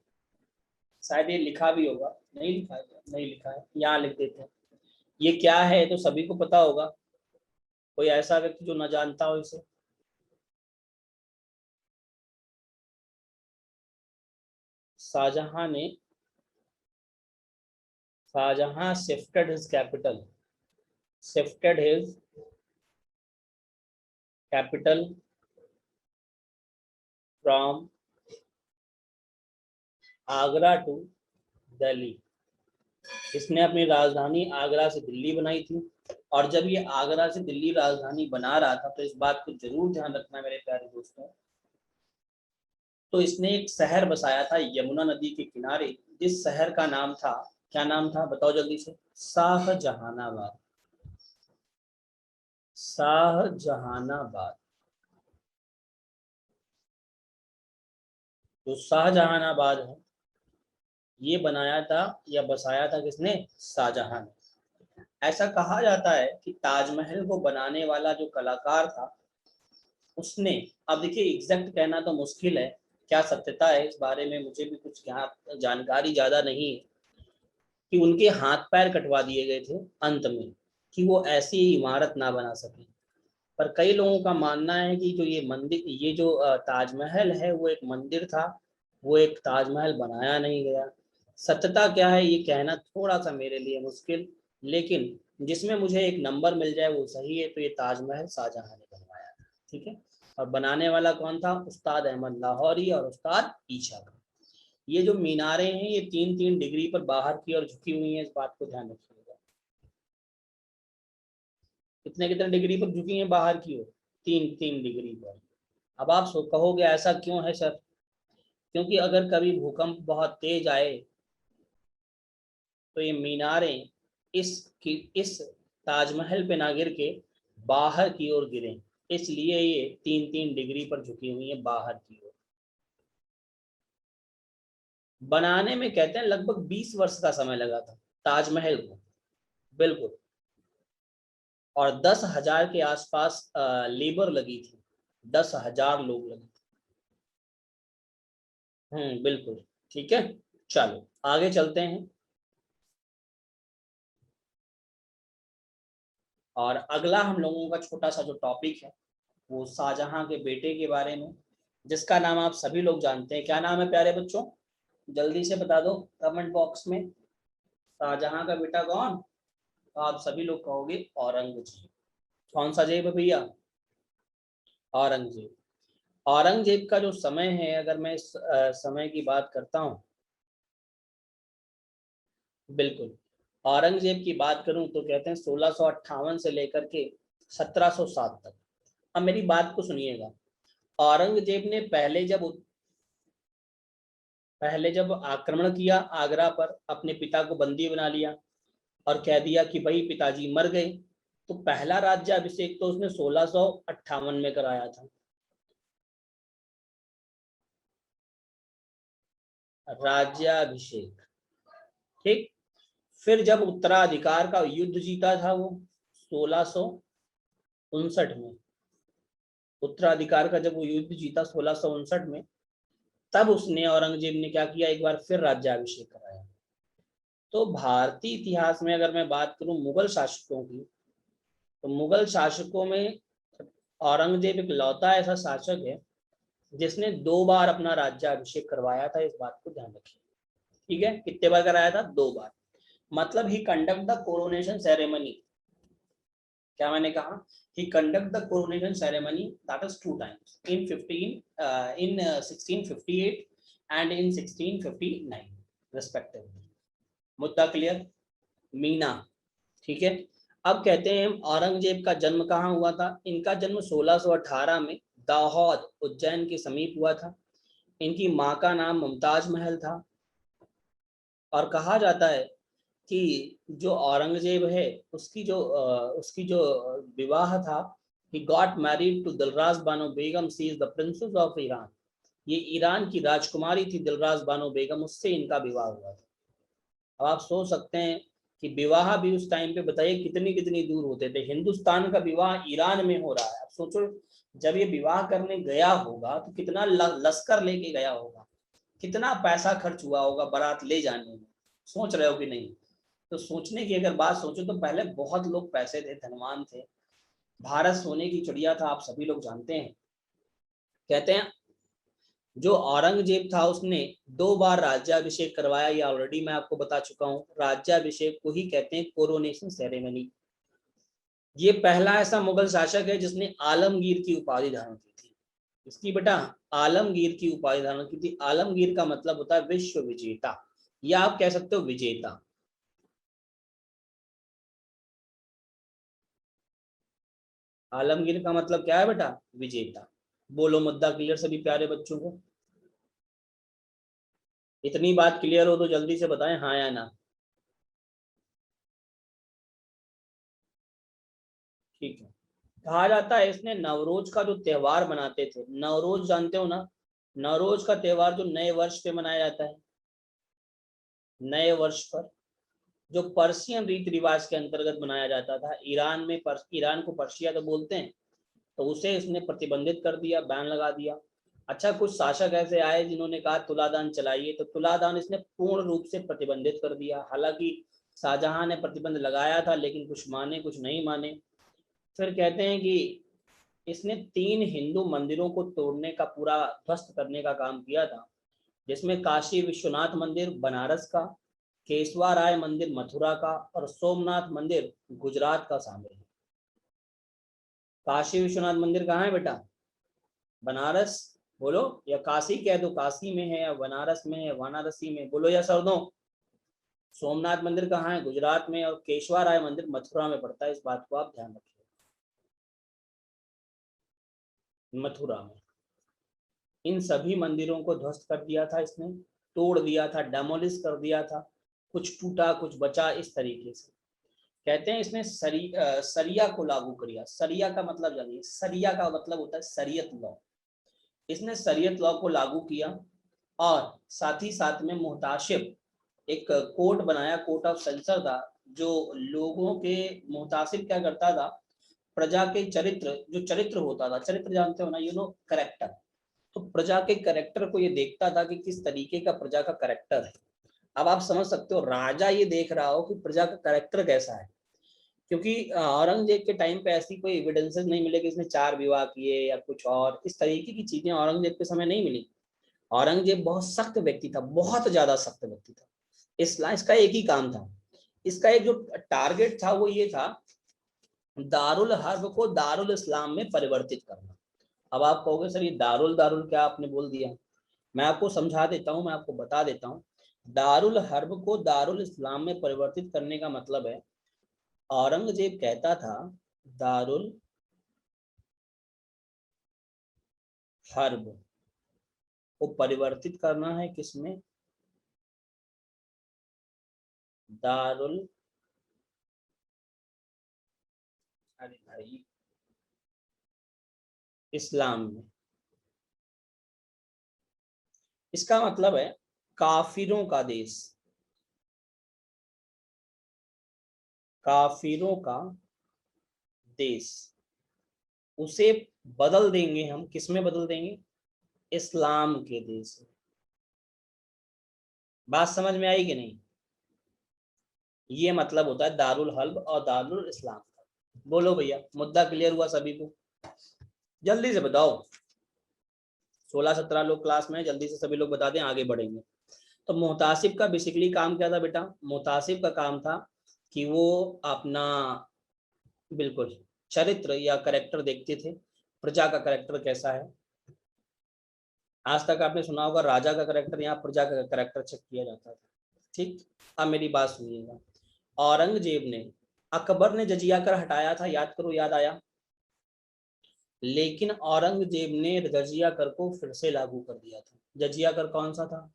S1: शायद ये लिखा भी होगा, नहीं लिखा है, नहीं लिखा है, यहाँ लिख देते हैं। ये क्या है तो सभी को पता होगा, कोई ऐसा व्यक्ति जो न जानता हो इसे? शाहजहां ने, Shah Jahan shifted his capital, shifted his capital from Agra to Delhi. इसने अपनी राजधानी आगरा से दिल्ली बनाई थी। और जब ये आगरा से दिल्ली राजधानी बना रहा था, तो इस बात को जरूर ध्यान रखना मेरे प्यारे दोस्तों, तो इसने एक शहर बसाया था यमुना नदी के किनारे, जिस शहर का नाम था, क्या नाम था बताओ जल्दी से? शाहजहानाबाद। शाहजहानाबाद। तो शाहजहानाबाद है, ये बनाया था या बसाया था किसने? शाहजहां ने। ऐसा कहा जाता है कि ताजमहल को बनाने वाला जो कलाकार था उसने, अब देखिए एग्जैक्ट कहना तो मुश्किल है, क्या सत्यता है इस बारे में मुझे भी कुछ जानकारी ज्यादा नहीं है, कि उनके हाथ पैर कटवा दिए गए थे अंत में, कि वो ऐसी इमारत ना बना सके। पर कई लोगों का मानना है कि जो ये मंदिर, ये जो ताजमहल है वो एक मंदिर था, वो एक ताजमहल बनाया नहीं गया। सत्यता क्या है ये कहना थोड़ा सा मेरे लिए मुश्किल, लेकिन जिसमें मुझे एक नंबर मिल जाए वो सही है, तो ये ताजमहल शाहजहां ने बनवाया था, ठीक है। और बनाने वाला कौन था? उस्ताद अहमद लाहौरी और उस्ताद ईशा खां। ये जो मीनारें हैं ये 3-3 डिग्री पर बाहर की ओर झुकी हुई हैं, इस बात को ध्यान रखिएगा। कितने कितने डिग्री पर झुकी हैं बाहर की ओर? 3-3 डिग्री पर। अब आप कहोगे ऐसा क्यों है सर? क्योंकि अगर कभी भूकंप बहुत तेज आए तो ये मीनारें इस ताजमहल पे ना गिर के बाहर की ओर गिरे, इसलिए ये 3-3 डिग्री पर झुकी हुई है बाहर की ओर। बनाने में कहते हैं लगभग 20 वर्ष का समय लगा था ताजमहल को, बिल्कुल। और 10,000 के आसपास लेबर लगी थी, 10,000 लोग लगे थे। बिल्कुल। ठीक है, चलो आगे चलते हैं। और अगला हम लोगों का छोटा सा जो टॉपिक है वो शाहजहां के बेटे के बारे में, जिसका नाम आप सभी लोग जानते हैं। क्या नाम है प्यारे बच्चों? जल्दी से बता दो कमेंट बॉक्स में। शाहजहां का बेटा कौन? तो आप सभी लोग कहोगे औरंगजेब। कौन सा जेब है भैया? औरंगजेब। औरंगजेब का जो समय है, अगर मैं इस समय की बात करता हूँ, बिल्कुल, औरंगजेब की बात करूं तो कहते हैं 1658 से लेकर के 1707 तक। अब मेरी बात को सुनिएगा। औरंगजेब ने पहले जब आक्रमण किया आगरा पर, अपने पिता को बंदी बना लिया और कह दिया कि भाई पिताजी मर गए, तो पहला राज्याभिषेक तो उसने 1658 में कराया था। राज्याभिषेक, ठीक। फिर जब उत्तराधिकार का युद्ध जीता था वो 1659 में, उत्तराधिकार का जब वो युद्ध जीता 1659 में, तब उसने, औरंगजेब ने क्या किया, एक बार फिर राज्याभिषेक कराया। तो भारतीय इतिहास में अगर मैं बात करूं मुगल शासकों की, तो मुगल शासकों में औरंगजेब एक लौता ऐसा शासक है जिसने 2 बार अपना राज्याभिषेक करवाया था, इस बात को ध्यान रखिए। ठीक है, कितने बार कराया था? 2 बार। मतलब he conduct the coronation ceremony, क्या मैंने कहा? He conduct the coronation ceremony that is 2 times, in 1658 and in 1659 respectively. मुद्दा क्लियर? मीना, ठीक है। अब कहते हैं औरंगजेब का जन्म कहाँ हुआ था? इनका जन्म 1618 में दाहोद उज्जैन के समीप हुआ था। इनकी माँ का नाम मुमताज महल था। और कहा जाता है कि जो औरंगजेब है उसकी जो विवाह था, he got married to Dilraj Bano Begum, she is the princess of Iran. ये ईरान की राजकुमारी थी दिलराज बानो बेगम, उससे इनका विवाह हुआ था। अब आप सोच सकते हैं कि विवाह भी उस टाइम पे बताइए कितनी कितनी दूर होते थे। हिंदुस्तान का विवाह ईरान में हो रहा है। अब सोचो जब ये विवाह करने गया होगा तो कितना लश्कर लेके गया होगा, कितना पैसा खर्च हुआ होगा बारात ले जाने में। सोच रहे हो कि नहीं? तो सोचने की अगर बात सोचो तो पहले बहुत लोग पैसे थे, धनवान थे। भारत सोने की चिड़िया था, आप सभी लोग जानते हैं। कहते हैं जो औरंगजेब था उसने 2 बार राज्याभिषेक करवाया, ये ऑलरेडी मैं आपको बता चुका हूँ। राज्याभिषेक को ही कहते हैं कोरोनेशन सेरेमनी। ये पहला ऐसा मुगल शासक है जिसने आलमगीर की उपाधि धारण की थी। इसकी बेटा आलमगीर की उपाधि धारण की थी। आलमगीर का मतलब होता है विश्व विजेता, या आप कह सकते हो विजेता। आलमगीर का मतलब क्या है बेटा? विजेता। बोलो मुद्दा क्लियर सभी प्यारे बच्चों को? इतनी बात क्लियर हो तो जल्दी से बताएं हाँ या ना। ठीक है। कहा जाता है इसने नवरोज का जो त्योहार मनाते थे, नवरोज जानते हो ना? नवरोज का त्योहार जो नए वर्ष पे मनाया जाता है, नए वर्ष पर, जो पर्शियन रीति रिवाज के अंतर्गत मनाया जाता था। ईरान में ईरान को पर्शिया तो बोलते हैं, तो उसे इसने प्रतिबंधित कर दिया, बैन लगा दिया। अच्छा, कुछ शासक ऐसे आए जिन्होंने कहा तुलादान चलाइए, तो तुलादान इसने पूर्ण रूप से प्रतिबंधित कर दिया। हालांकि शाहजहां ने प्रतिबंध लगाया था, लेकिन कुछ माने कुछ नहीं माने। फिर कहते हैं कि इसने 3 हिंदू मंदिरों को तोड़ने का, पूरा ध्वस्त करने का काम किया था, जिसमें काशी विश्वनाथ मंदिर बनारस का, केशवा राय मंदिर मथुरा का और सोमनाथ मंदिर गुजरात का शामिल है। काशी विश्वनाथ मंदिर कहाँ है बेटा? बनारस। बोलो, या काशी कह दो, काशी में है, या बनारस में है, वाराणसी में, बोलो या सर्दो। सोमनाथ मंदिर कहाँ है? गुजरात में। और केशवा राय मंदिर मथुरा में पड़ता है, इस बात को आप ध्यान रखिए, मथुरा में। इन सभी मंदिरों को ध्वस्त कर दिया था इसने, तोड़ दिया था, डेमोलिश कर दिया था। कुछ टूटा कुछ बचा, इस तरीके से। कहते हैं इसने सरिया को लागू किया। सरिया का मतलब जानिए, सरिया का मतलब होता है शरीयत लॉ। इसने शरीयत लॉ को लागू किया, और साथ ही साथ में मुहताशिब एक कोर्ट बनाया, कोर्ट ऑफ सेंसर था, जो लोगों के, मुहतासिब क्या करता था, प्रजा के चरित्र, जो चरित्र होता था, चरित्र जानते हो ना, करेक्टर। तो प्रजा के करेक्टर को ये देखता था कि किस तरीके का प्रजा का करेक्टर है। अब आप समझ सकते हो, राजा ये देख रहा हो कि प्रजा का करेक्टर कैसा है। क्योंकि औरंगजेब के टाइम पे ऐसी कोई एविडेंसेस नहीं मिले कि इसने 4 विवाह किए या कुछ और इस तरीके की चीजें औरंगजेब के समय नहीं मिली। औरंगजेब बहुत सख्त व्यक्ति था, बहुत ज्यादा सख्त व्यक्ति था। इसका एक ही काम था, इसका एक जो टारगेट था वो ये था, दारुल हर्ब को दारुल इस्लाम में परिवर्तित करना। अब आप कहोगे सर ये दारुल दारुल क्या आपने बोल दिया? मैं आपको समझा देता हूँ, मैं आपको बता देता हूँ। दारुल हर्ब को दारुल इस्लाम में परिवर्तित करने का मतलब है, औरंगजेब कहता था दारुल हर्ब को परिवर्तित करना है किसमें? दारुल, अरे भाई, इस्लाम में। इसका मतलब है काफिरों का देश, काफिरों का देश, उसे बदल देंगे हम, किसमें बदल देंगे? इस्लाम के देश में। बात समझ में आई कि नहीं? ये मतलब होता है दारुल हल्ब और दारुल इस्लाम का। बोलो भैया, मुद्दा क्लियर हुआ सभी को? जल्दी से बताओ, 16-17 लोग क्लास में, जल्दी से सभी लोग बता दें, आगे बढ़ेंगे। तो मुहतासिब का बेसिकली काम क्या था बेटा? मुहतासिब का काम था कि वो अपना, बिल्कुल, चरित्र या करेक्टर देखते थे, प्रजा का करेक्टर कैसा है। आज तक आपने सुना होगा राजा का करेक्टर, यहाँ प्रजा का करेक्टर चेक किया जाता था। ठीक। अब मेरी बात सुनिएगा, औरंगजेब ने, अकबर ने जजिया कर हटाया था, याद करो, याद आया? लेकिन औरंगजेब ने जजिया कर को फिर से लागू कर दिया था। जजिया कर कौन सा था?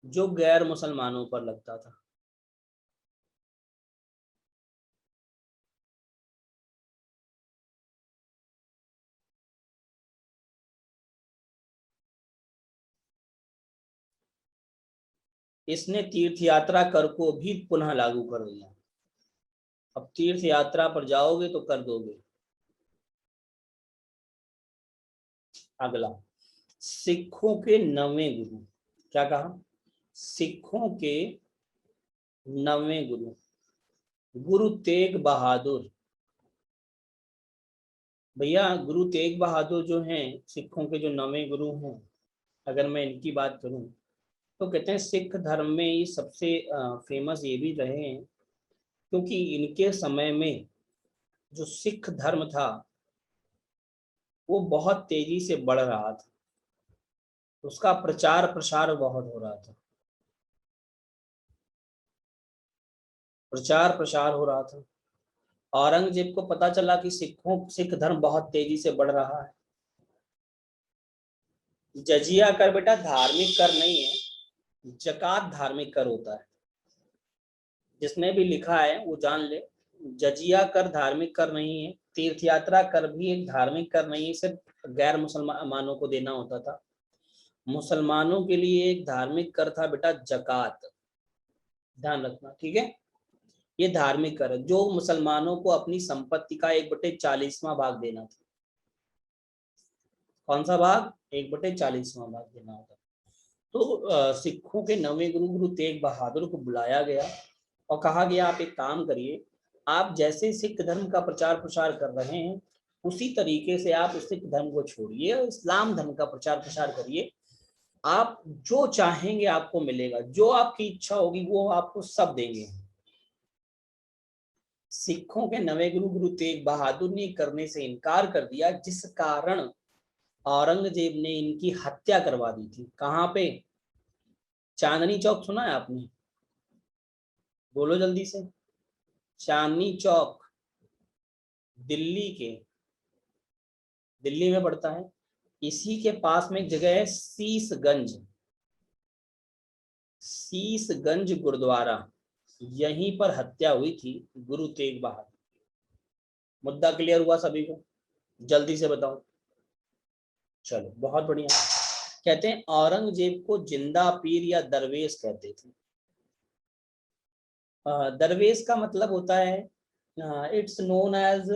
S1: जो गैर मुसलमानों पर लगता था। इसने तीर्थ यात्रा कर को भी पुनः लागू कर दिया। अब तीर्थ यात्रा पर जाओगे तो कर दोगे। अगला, सिखों के नवें गुरु। क्या कहा? सिखों के नवें गुरु गुरु तेग बहादुर। भैया गुरु तेग बहादुर जो हैं सिखों के जो नवें गुरु हैं, अगर मैं इनकी बात करूं तो कहते हैं सिख धर्म में ये सबसे फेमस ये भी रहे हैं क्योंकि इनके समय में जो सिख धर्म था वो बहुत तेजी से बढ़ रहा था, उसका प्रचार प्रसार बहुत हो रहा था, प्रचार प्रसार हो रहा था। औरंगजेब को पता चला कि सिख धर्म बहुत तेजी से बढ़ रहा है। जजिया कर बेटा धार्मिक कर नहीं है, जकात धार्मिक कर होता है। जिसने भी लिखा है वो जान ले, जजिया कर धार्मिक कर नहीं है, तीर्थ यात्रा कर भी एक धार्मिक कर नहीं है, सिर्फ गैर मुसलमानों को देना होता था। मुसलमानों के लिए एक धार्मिक कर था बेटा जकात, ध्यान रखना, ठीक है। ये धार्मिक कर है जो मुसलमानों को अपनी संपत्ति का 1/40वां भाग देना था। कौन सा भाग? 1/40वां भाग देना होता। तो सिखों के नवे गुरु गुरु तेग बहादुर को बुलाया गया और कहा गया आप एक काम करिए, आप जैसे सिख धर्म का प्रचार प्रसार कर रहे हैं उसी तरीके से आप सिख धर्म को छोड़िए और इस्लाम धर्म का प्रचार प्रसार करिए। आप जो चाहेंगे आपको मिलेगा, जो आपकी इच्छा होगी वो आपको सब देंगे। सिखों के नवे गुरु गुरु तेग बहादुर ने करने से इनकार कर दिया, जिस कारण औरंगजेब ने इनकी हत्या करवा दी थी। कहाँ पे? चांदनी चौक सुना है आपने? बोलो जल्दी से। चांदनी चौक दिल्ली के, दिल्ली में पड़ता है। इसी के पास में एक जगह है शीशगंज, शीशगंज गुरुद्वारा, यहीं पर हत्या हुई थी गुरु तेग बहादुर। मुद्दा क्लियर हुआ सभी को? जल्दी से बताओ। चलो बहुत बढ़िया। कहते हैं औरंगजेब को जिंदा पीर या दरवेश कहते थे। दरवेश का मतलब होता है, इट्स नोन एज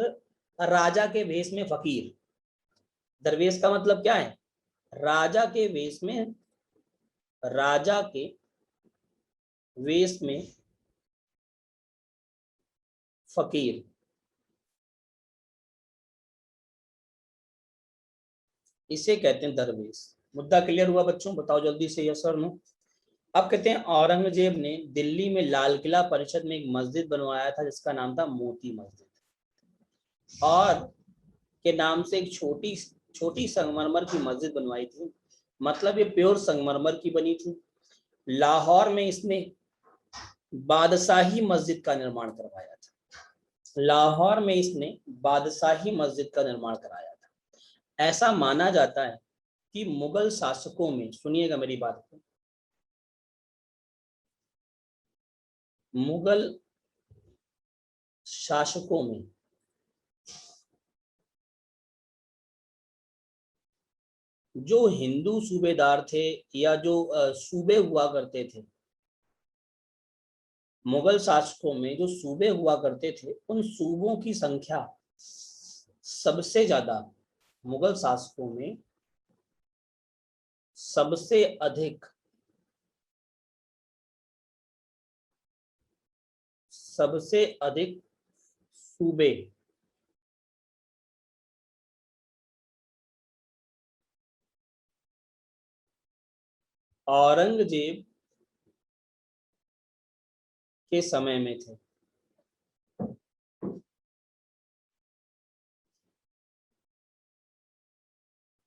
S1: राजा के वेश में फकीर। दरवेश का मतलब क्या है? राजा के वेश में, राजा के वेश में फकीर। इसे कहते हैं दरवेश। मुद्दा क्लियर हुआ बच्चों? बताओ जल्दी से यस और नो। अब कहते हैं औरंगजेब ने दिल्ली में लाल किला परिषद में एक मस्जिद बनवाया था जिसका नाम था मोती मस्जिद, और के नाम से एक छोटी छोटी संगमरमर की मस्जिद बनवाई थी। मतलब ये प्योर संगमरमर की बनी थी। लाहौर में इसने बादशाही मस्जिद का निर्माण करवाया था। लाहौर में इसने बादशाही मस्जिद का निर्माण कराया था। ऐसा माना जाता है कि मुगल शासकों में, सुनिएगा मेरी बात को, मुगल शासकों में जो हिंदू सूबेदार थे या जो सूबे हुआ करते थे, मुगल शासकों में जो सूबे हुआ करते थे उन सूबों की संख्या सबसे ज्यादा, मुगल शासकों में सबसे अधिक, सबसे अधिक सूबे औरंगजेब के समय में थे।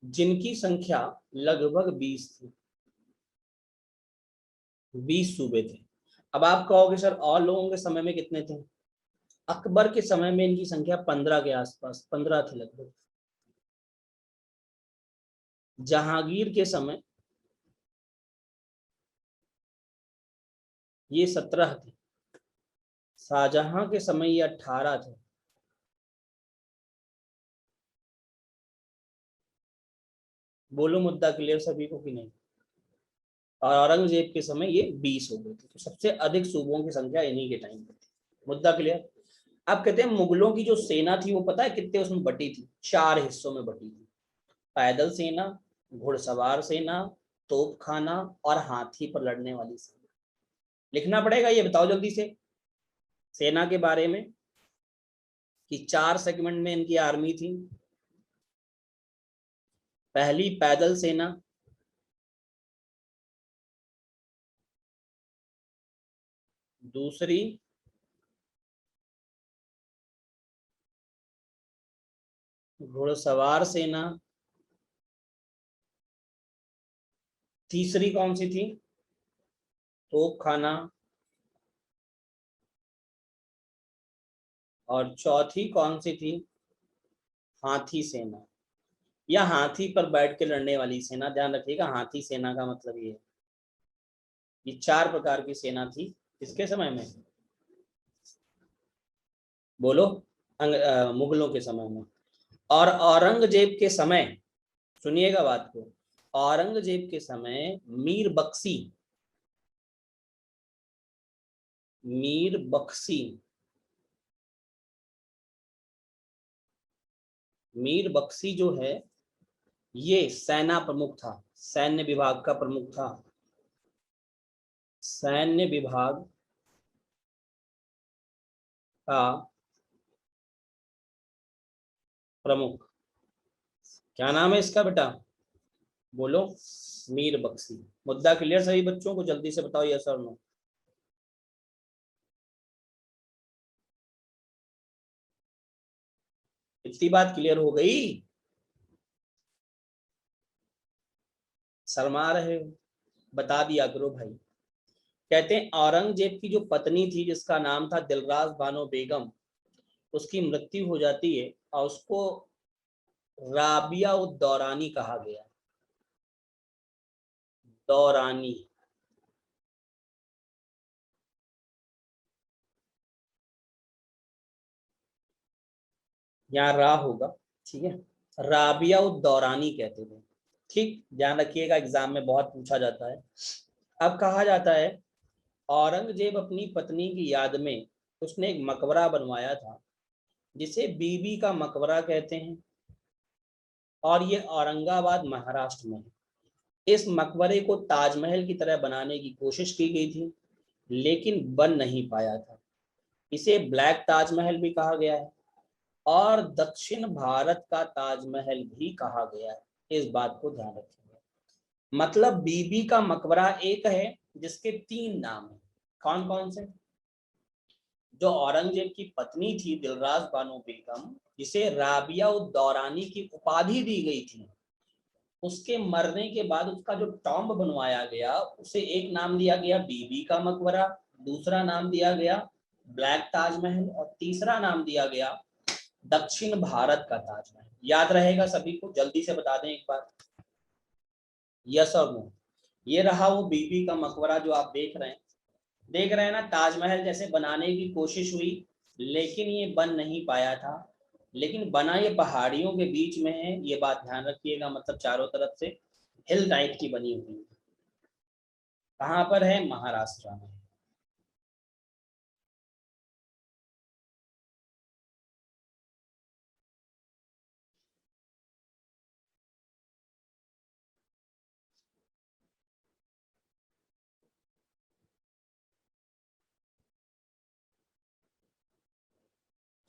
S1: जिनकी संख्या लगभग 20 थी, 20 सूबे थे। अब आप कहोगे सर और लोगों के समय में कितने थे? अकबर के समय में इनकी संख्या 15 के आसपास, 15 थे लगभग। जहांगीर के समय ये 17 थे, शाहजहां के समय ये 18 थे। बोलो मुद्दा क्लियर सभी को कि नहीं? और औरंगजेब के समय ये 20 हो गए थे। तो सबसे अधिक सूबों की संख्या इन्हीं के टाइम पे थी। मुद्दा क्लियर। अब कहते हैं मुगलों की जो सेना थी वो पता है कितने उसमें बटी थी? 4 हिस्सों में बटी थी। पैदल सेना, घुड़सवार सेना, तोपखाना और हाथी पर लड़ने वाली सेना। लिखना पड़ेगा, ये बताओ जल्दी से सेना के बारे में कि 4 सेगमेंट में इनकी आर्मी थी। पहली पैदल सेना, दूसरी घुड़सवार सेना, तीसरी कौन सी थी? तोपखाना, और चौथी कौन सी थी? हाथी सेना, या हाथी पर बैठ के लड़ने वाली सेना। ध्यान रखिएगा, हाथी सेना का मतलब ये है। ये 4 प्रकार की सेना थी किसके समय में? बोलो। मुगलों के समय में। और औरंगजेब के समय, सुनिएगा बात को, औरंगजेब के समय मीर बख्शी मीर बख्शी जो है ये सेना प्रमुख था, सैन्य विभाग का प्रमुख था। सैन्य विभाग का प्रमुख। क्या नाम है इसका बेटा? बोलो। मीर बख्शी। मुद्दा क्लियर सभी बच्चों को? जल्दी से बताओ यस और नो। इतनी बात क्लियर हो गई? शर्मा रहे हो? बता दिया करो भाई। कहते हैं औरंगजेब की जो पत्नी थी जिसका नाम था दिलराज बानो बेगम, उसकी मृत्यु हो जाती है और उसको राबिया उद दौरानी कहा गया। दौरानी। यहाँ रा होगा, ठीक है। राबिया उद दौरानी कहते थे। ठीक, ध्यान रखिएगा, एग्जाम में बहुत पूछा जाता है। अब कहा जाता है औरंगजेब अपनी पत्नी की याद में उसने एक मकबरा बनवाया था जिसे बीबी का मकबरा कहते हैं, और ये औरंगाबाद महाराष्ट्र में है। इस मकबरे को ताजमहल की तरह बनाने की कोशिश की गई थी लेकिन बन नहीं पाया था। इसे ब्लैक ताजमहल भी कहा गया है और दक्षिण भारत का ताजमहल भी कहा गया है। इस बात को ध्यान रखिएगा। मतलब बीबी का मकबरा एक है जिसके 3 नाम है। कौन कौन से? जो औरंगजेब की पत्नी थी दिलराज बानो बेगम, जिसे राबिया उद दौरानी की उपाधि दी गई थी, उसके मरने के बाद उसका जो टॉम्ब बनवाया गया उसे एक नाम दिया गया बीबी का मकबरा, दूसरा नाम दिया गया ब्लैक ताजमहल और तीसरा नाम दिया गया दक्षिण भारत का ताजमहल। याद रहेगा सभी को? जल्दी से बता दें एक बार, यस और नो। ये रहा वो बीबी का मकबरा जो आप देख रहे हैं ना। ताजमहल जैसे बनाने की कोशिश हुई लेकिन ये बन नहीं पाया था। लेकिन बना ये पहाड़ियों के बीच में है, ये बात ध्यान रखिएगा। मतलब चारों तरफ से हिल टाइप की बनी हुई है। कहाँ पर है? महाराष्ट्र में।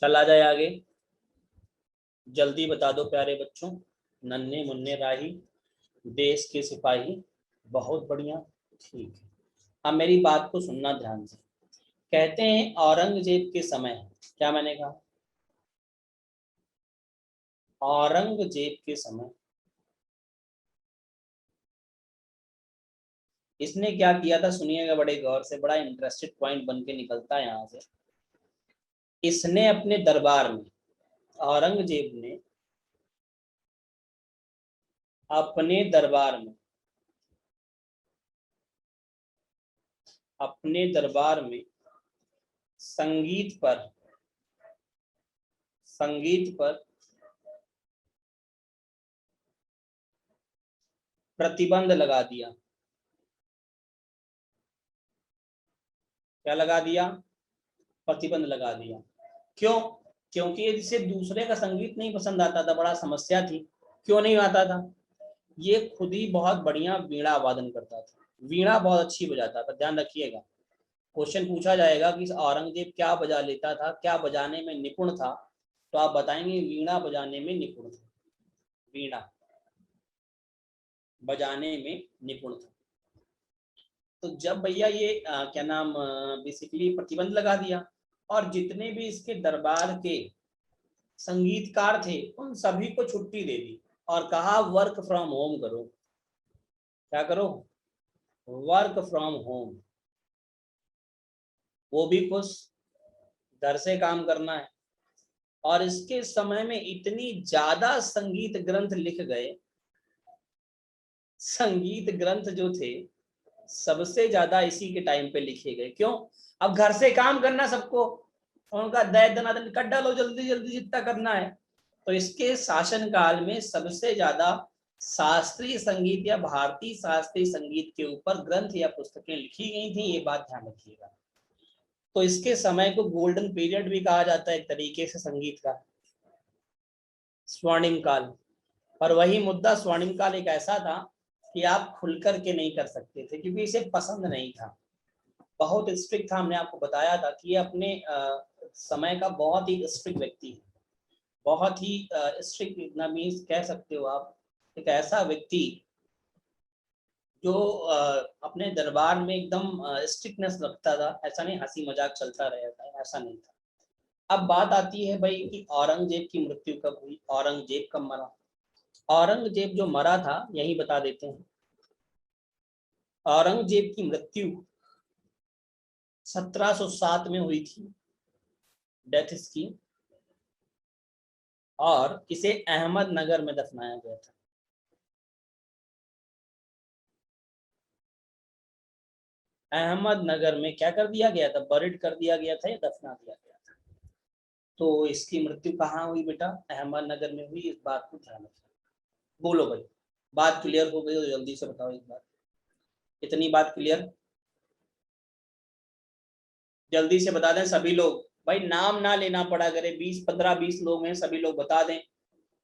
S1: चला जाए आगे, जल्दी बता दो प्यारे बच्चों। नन्हे मुन्ने राही, देश के सिपाही, बहुत बढ़िया। ठीक है, अब मेरी बात को सुनना ध्यान से। कहते हैं औरंगजेब के समय, क्या मैंने कहा? औरंगजेब के समय इसने क्या किया था? सुनिएगा बड़े गौर से, बड़ा इंटरेस्टेड पॉइंट बन के निकलता है यहाँ से। इसने अपने दरबार में, औरंगजेब ने अपने दरबार में अपने दरबार में संगीत पर संगीत पर प्रतिबंध लगा दिया। क्या लगा दिया, प्रतिबंध लगा दिया। क्यों? क्योंकि इसे दूसरे का संगीत नहीं पसंद आता था, बड़ा समस्या थी। क्यों नहीं आता था? ये खुद ही बहुत बढ़िया वीणा वादन करता था, वीणा बहुत अच्छी बजाता था। ध्यान रखिएगा, क्वेश्चन पूछा जाएगा कि औरंगजेब क्या बजा लेता था, क्या बजाने में निपुण था, तो आप बताएंगे वीणा बजाने में निपुण था, वीणा बजाने में निपुण था। तो जब भैया ये क्या नाम बेसिकली प्रतिबंध लगा दिया, और जितने भी इसके दरबार के संगीतकार थे उन सभी को छुट्टी दे दी और कहा वर्क फ्रॉम होम करो। क्या करो? Work from home. वो भी खुश, घर से काम करना है। और इसके समय में इतनी ज्यादा संगीत ग्रंथ लिख गए, संगीत ग्रंथ जो थे सबसे ज्यादा इसी के टाइम पे लिखे गए। क्यों? अब घर से काम करना सबको, उनका दय दनादन कर डालो जल्दी जल्दी जितना करना है। तो इसके शासन काल में सबसे ज्यादा शास्त्रीय संगीत या भारतीय शास्त्रीय संगीत के ऊपर ग्रंथ या पुस्तकें लिखी गई थी, ये बात ध्यान रखिएगा। तो इसके समय को गोल्डन पीरियड भी कहा जाता है एक तरीके से संगीत का, स्वर्णिम काल। पर वही मुद्दा, स्वर्णिम काल एक ऐसा था कि आप खुल करके नहीं कर सकते थे क्योंकि इसे पसंद नहीं था, बहुत स्ट्रिक्ट था। हमने आपको बताया था कि ये अपने समय का बहुत ही स्ट्रिक्ट व्यक्ति है, बहुत ही स्ट्रिक्ट, इतना मीन्स कह सकते हो आप, एक ऐसा व्यक्ति जो अपने दरबार में एकदम स्ट्रिक्टनेस रखता था। ऐसा नहीं हंसी मजाक चलता रहता है, ऐसा नहीं था। अब बात आती है भाई कि औरंगजेब की मृत्यु कब हुई, औरंगजेब कब मरा। औरंगजेब जो मरा था यही बता देते हैं। औरंगजेब की मृत्यु 1707 में हुई थी, डेथ इसकी, और इसे अहमदनगर में दफनाया गया था। अहमदनगर में क्या कर दिया गया था, बरिड कर दिया गया था या दफना दिया गया था। तो इसकी मृत्यु कहाँ हुई बेटा, अहमदनगर में हुई, इस बात को ध्यान रखना। बोलो भाई, बात क्लियर हो गई तो जल्दी से बताओ एक बार, इतनी बात क्लियर, जल्दी से बता दें सभी लोग। भाई नाम ना लेना पड़ा करे, 20 15 20 लोग हैं, सभी लोग बता दें।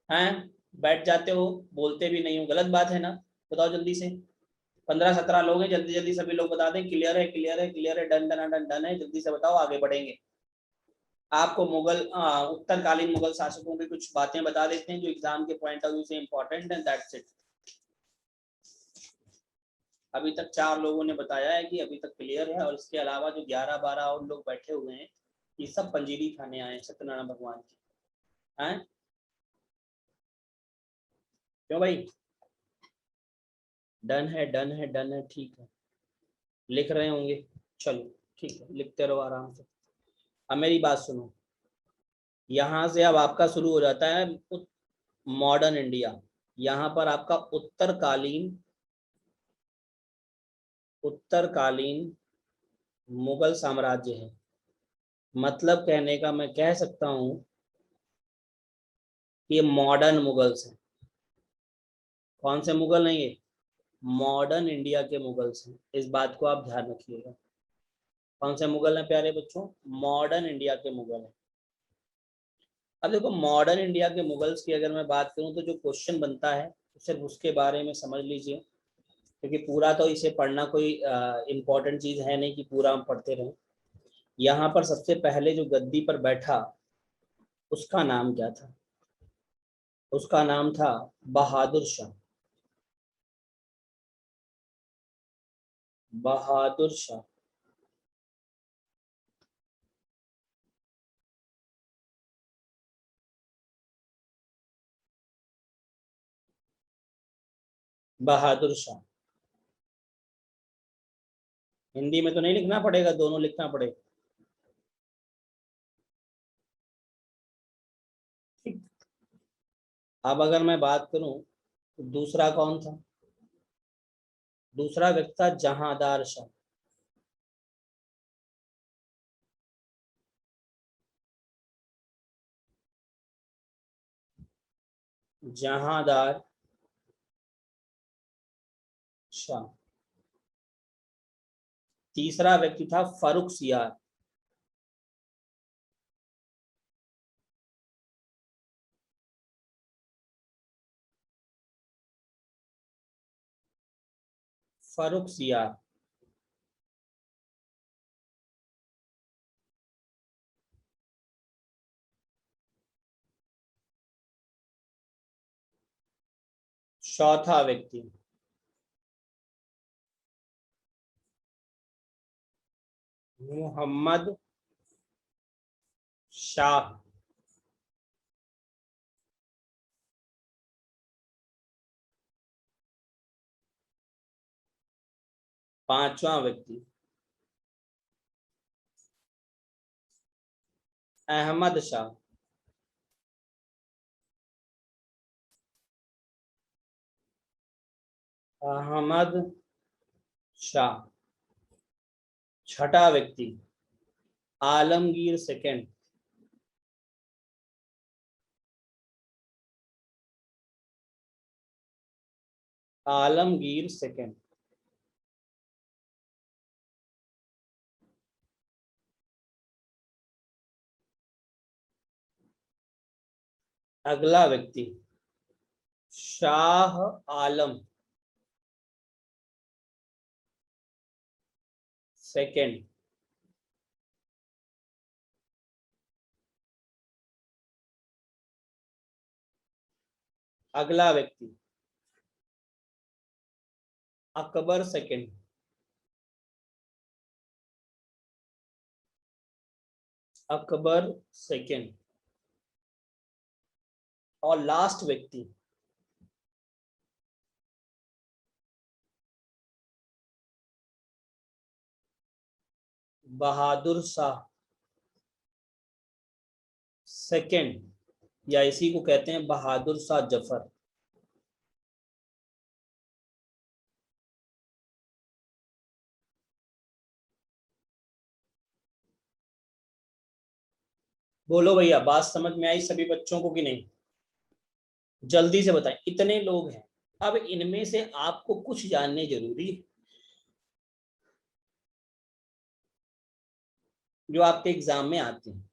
S1: हैं, बैठ जाते हो, बोलते भी नहीं हो, गलत बात है ना। बताओ जल्दी से, 15 17 लोग हैं, जल्दी जल्दी सभी लोग बता दें। क्लियर है, क्लियर है, क्लियर है, डन डन डन डन है, जल्दी से बताओ, आगे बढ़ेंगे। आपको मुगल उत्तरकालीन मुगल शासकों की कुछ बातें बता देते हैं जो एग्जाम के पॉइंट ऑफ व्यू से इंपॉर्टेंट है, दैट्स इट। अभी तक 4 लोगों ने बताया है कि अभी तक क्लियर है, और इसके अलावा जो 11 12 और लोग बैठे हुए हैं, ये सब पंजीरी खाने आए हैं सत्यनारायण भगवान की। हैं, क्यों भाई? डन है, डन है, डन है, ठीक है, लिख रहे होंगे, चलो ठीक है, लिखते रहो आराम से। अब मेरी बात सुनो, यहाँ से अब आपका शुरू हो जाता है मॉडर्न इंडिया। यहाँ पर आपका उत्तरकालीन मुगल साम्राज्य है। मतलब कहने का मैं कह सकता हूँ कि ये मॉडर्न मुगल्स हैं। कौन से मुगल हैं ये? मॉडर्न इंडिया के मुगल्स हैं, इस बात को आप ध्यान रखिएगा। कौन से मुगल हैं प्यारे बच्चों? मॉडर्न इंडिया के मुगल हैं। अब देखो, मॉडर्न इंडिया के मुगल्स की अगर मैं बात करूं तो जो क्वेश्चन बनता है सिर्फ उसके बारे में समझ लीजिए, क्योंकि पूरा तो इसे पढ़ना कोई इम्पोर्टेंट चीज है नहीं कि पूरा हम पढ़ते रहें। यहाँ पर सबसे पहले जो गद्दी पर बैठा उसका नाम क्या था? उसका नाम था बहादुर शाह। बहादुर शाह। बहादुर शाह। हिंदी में तो नहीं लिखना पड़ेगा, दोनों लिखना पड़ेगा। ठीक। अब अगर मैं बात करूं तो दूसरा कौन था? दूसरा व्यक्ति था जहांदार शाह। जहांदार शाह। तीसरा व्यक्ति था फर्रुखसियार। फर्रुखसियार। चौथा व्यक्ति मोहम्मद शाह। पांचवा व्यक्ति अहमद शाह। अहमद शाह। छठा व्यक्ति आलमगीर सेकंड। आलमगीर सेकंड। अगला व्यक्ति शाह आलम सेकंड। अगला व्यक्ति अकबर सेकंड। अकबर सेकंड। और लास्ट व्यक्ति बहादुर शाह सेकंड, या इसी को कहते हैं बहादुर शाह जफर। बोलो भैया, बात समझ में आई सभी बच्चों को कि नहीं? जल्दी से बताएं, इतने लोग हैं। अब इनमें से आपको कुछ जानने जरूरी है जो आपके एग्जाम में आते हैं।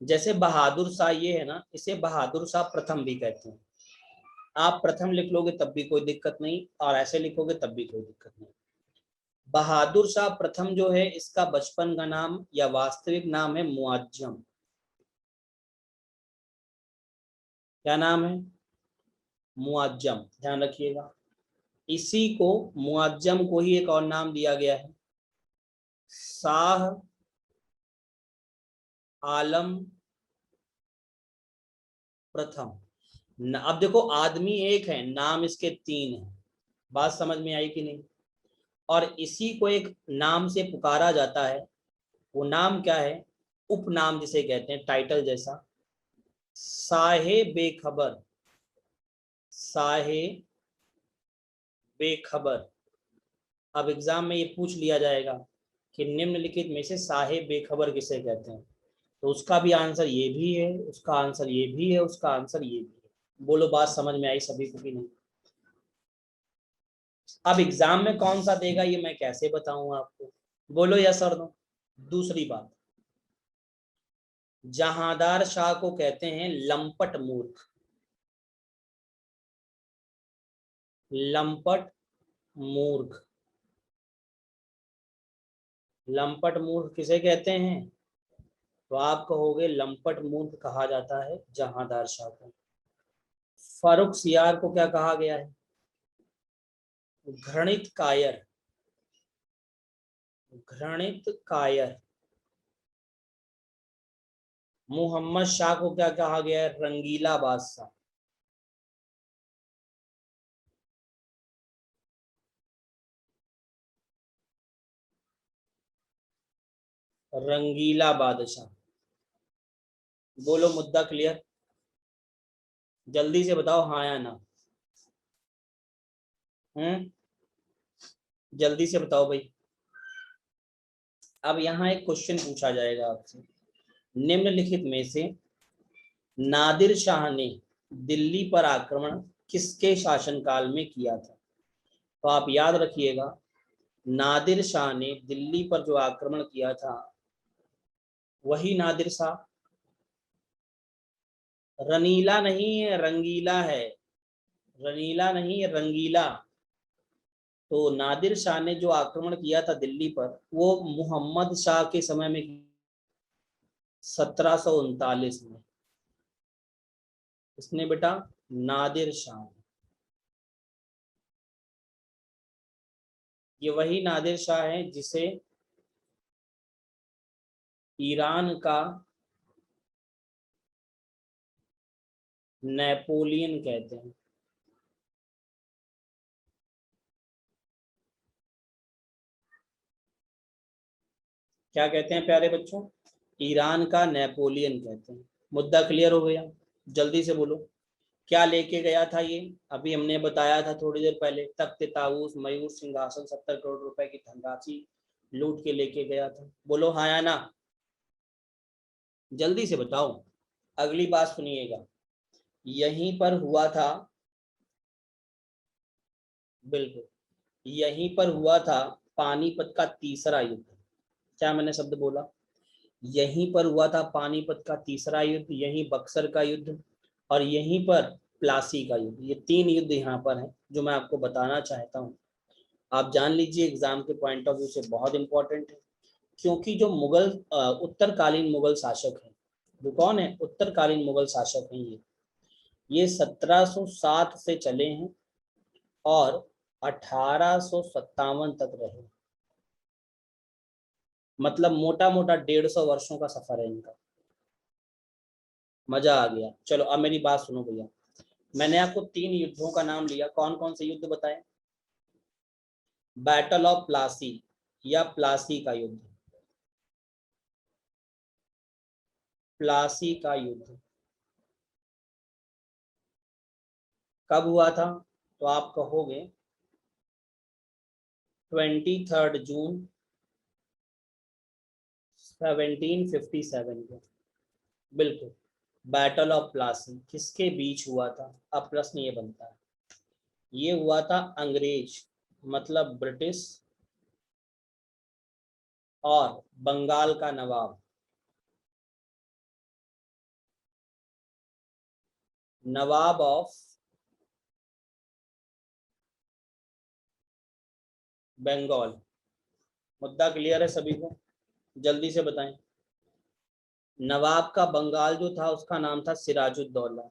S1: जैसे बहादुर शाह ये है ना, इसे बहादुर शाह प्रथम भी कहते हैं। आप प्रथम लिख लोगे तब भी कोई दिक्कत नहीं, और ऐसे लिखोगे तब भी कोई दिक्कत नहीं। बहादुर शाह प्रथम जो है, इसका बचपन का नाम या वास्तविक नाम है मुअज्जम। क्या नाम है? मुअज्जम। ध्यान रखिएगा, इसी को मुअज्जम को ही एक और नाम दिया गया है, शाह आलम प्रथम। अब देखो, आदमी एक है, नाम इसके तीन है। बात समझ में आई कि नहीं? और इसी को एक नाम से पुकारा जाता है। वो नाम क्या है? उपनाम जिसे कहते हैं, टाइटल जैसा, साहे बेखबर। साहे बेखबर। अब एग्जाम में ये पूछ लिया जाएगा कि निम्नलिखित में से साहे बेखबर किसे कहते हैं, तो उसका भी आंसर ये भी है, उसका आंसर ये भी है, उसका आंसर ये भी है। बोलो, बात समझ में आई सभी को कि नहीं? अब एग्जाम में कौन सा देगा ये मैं कैसे बताऊं आपको? बोलो यस और नो। दूसरी बात, जहांदार शाह को कहते हैं लंपट मूर्ख। लंपट मूर्ख। लंपट मूर्ख किसे कहते हैं? तो आप कहोगे लंपट मूर्ख कहा जाता है जहांदार शाह को। फर्रुखसियार को क्या कहा गया है? घृणित कायर। घृणित कायर। मोहम्मद शाह को क्या कहा गया है? रंगीला बादशाह। रंगीला बादशाह। बोलो, मुद्दा क्लियर? जल्दी से बताओ हाँ या ना। जल्दी से बताओ भाई। अब यहाँ एक क्वेश्चन पूछा जाएगा आपसे, निम्नलिखित में से नादिर शाह ने दिल्ली पर आक्रमण किसके शासनकाल में किया था? तो आप याद रखिएगा, नादिर शाह ने दिल्ली पर जो आक्रमण किया था वही नादिर शाह। रनीला नहीं है, रंगीला है। रनीला नहीं, रंगीला। तो नादिर शाह ने जो आक्रमण किया था दिल्ली पर वो मोहम्मद शाह के समय में, 1739 में। इसने बेटा नादिर शाह। ये वही नादिर शाह है जिसे ईरान का नेपोलियन कहते हैं। क्या कहते हैं प्यारे बच्चों? ईरान का नेपोलियन कहते हैं। मुद्दा क्लियर हो गया? जल्दी से बोलो, क्या लेके गया था ये? अभी हमने बताया था थोड़ी देर पहले, तख्त ताऊस, मयूर, सिंहासन, 70 करोड़ रुपए की धनराशि लूट के लेके गया था। बोलो हाँ या ना, जल्दी से बताओ। अगली बात सुनिएगा, यहीं पर हुआ था, बिल्कुल यहीं पर हुआ था पानीपत का तीसरा युद्ध। क्या मैंने शब्द बोला? यहीं पर हुआ था पानीपत का तीसरा युद्ध, यहीं बक्सर का युद्ध, और यहीं पर प्लासी का युद्ध। ये 3 युद्ध यहाँ पर हैं जो मैं आपको बताना चाहता हूँ। आप जान लीजिए, एग्जाम के पॉइंट ऑफ व्यू से बहुत इंपॉर्टेंट है। क्योंकि जो मुगल उत्तरकालीन मुगल शासक हैं, वो कौन है? उत्तरकालीन मुगल शासक हैं ये 1707 से चले हैं और 1857 तक रहे। मतलब मोटा मोटा 150 वर्षों का सफर है इनका। मजा आ गया? चलो अब मेरी बात सुनो भैया। मैंने आपको 3 युद्धों का नाम लिया, कौन कौन से युद्ध बताएं? बैटल ऑफ प्लासी या प्लासी का युद्ध। प्लासी का युद्ध कब हुआ था? तो आप कहोगे 23 जून 1757 को। बिल्कुल, बैटल ऑफ प्लासी किसके बीच हुआ था? अब प्रश्न ये बनता है, ये हुआ था अंग्रेज मतलब ब्रिटिश और बंगाल का नवाब, नवाब ऑफ बंगाल। मुद्दा क्लियर है सभी को? जल्दी से बताएं। नवाब का बंगाल जो था उसका नाम था सिराजुद्दौला।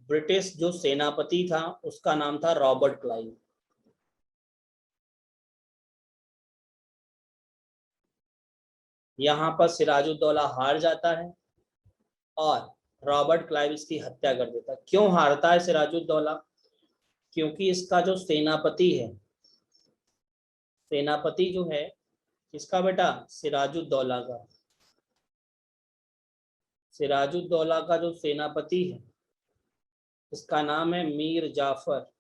S1: ब्रिटिश जो सेनापति था उसका नाम था रॉबर्ट क्लाइव। यहाँ पर सिराजुद्दौला हार जाता है और रॉबर्ट क्लाइव इसकी हत्या कर देता है। क्यों हारता है सिराजुद्दौला? क्योंकि इसका जो सेनापति है, सेनापति जो है किसका बेटा? सिराजुद्दौला का। सिराजुद्दौला का जो सेनापति है इसका नाम है मीर जाफर।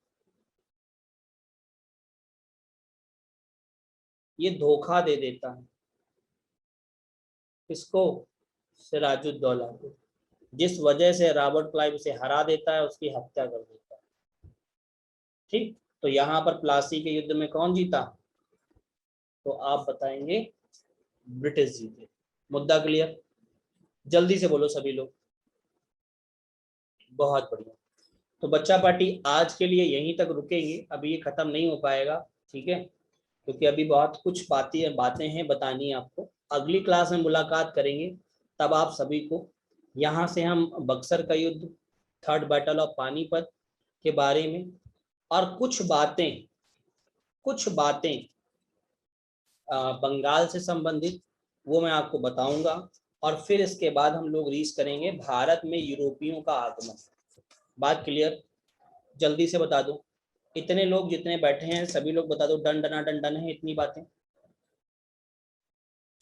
S1: ये धोखा दे देता है किसको? सिराजुद्दौला को। जिस वजह से रॉबर्ट क्लाइव उसे हरा देता है, उसकी हत्या कर देता है। ठीक, तो यहाँ पर प्लासी के युद्ध में कौन जीता? तो आप बताएंगे ब्रिटिश जीते। मुद्दा क्लियर? जल्दी से बोलो सभी लोग। बहुत बढ़िया। तो बच्चा पार्टी आज के लिए यहीं तक रुकेंगे, अभी ये खत्म नहीं हो पाएगा, ठीक है? क्योंकि अभी बहुत कुछ बातें हैं बतानी है आपको। अगली क्लास में मुलाकात करेंगे, तब आप सभी को यहाँ से हम बक्सर का युद्ध, थर्ड बैटल ऑफ पानीपत के बारे में और कुछ बातें बंगाल से संबंधित वो मैं आपको बताऊंगा। और फिर इसके बाद हम लोग रीच करेंगे भारत में यूरोपियों का आगमन। बात क्लियर? जल्दी से बता दो, इतने लोग जितने बैठे हैं सभी लोग बता दो, डन डना डन डन है इतनी बातें?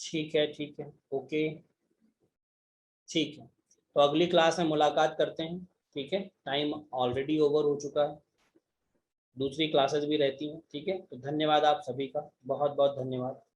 S1: ठीक है, ठीक है, ओके, ठीक है। तो अगली क्लास में मुलाकात करते हैं, ठीक है? टाइम ऑलरेडी ओवर हो चुका है, दूसरी क्लासेस भी रहती हैं, ठीक है? तो धन्यवाद आप सभी का, बहुत बहुत धन्यवाद।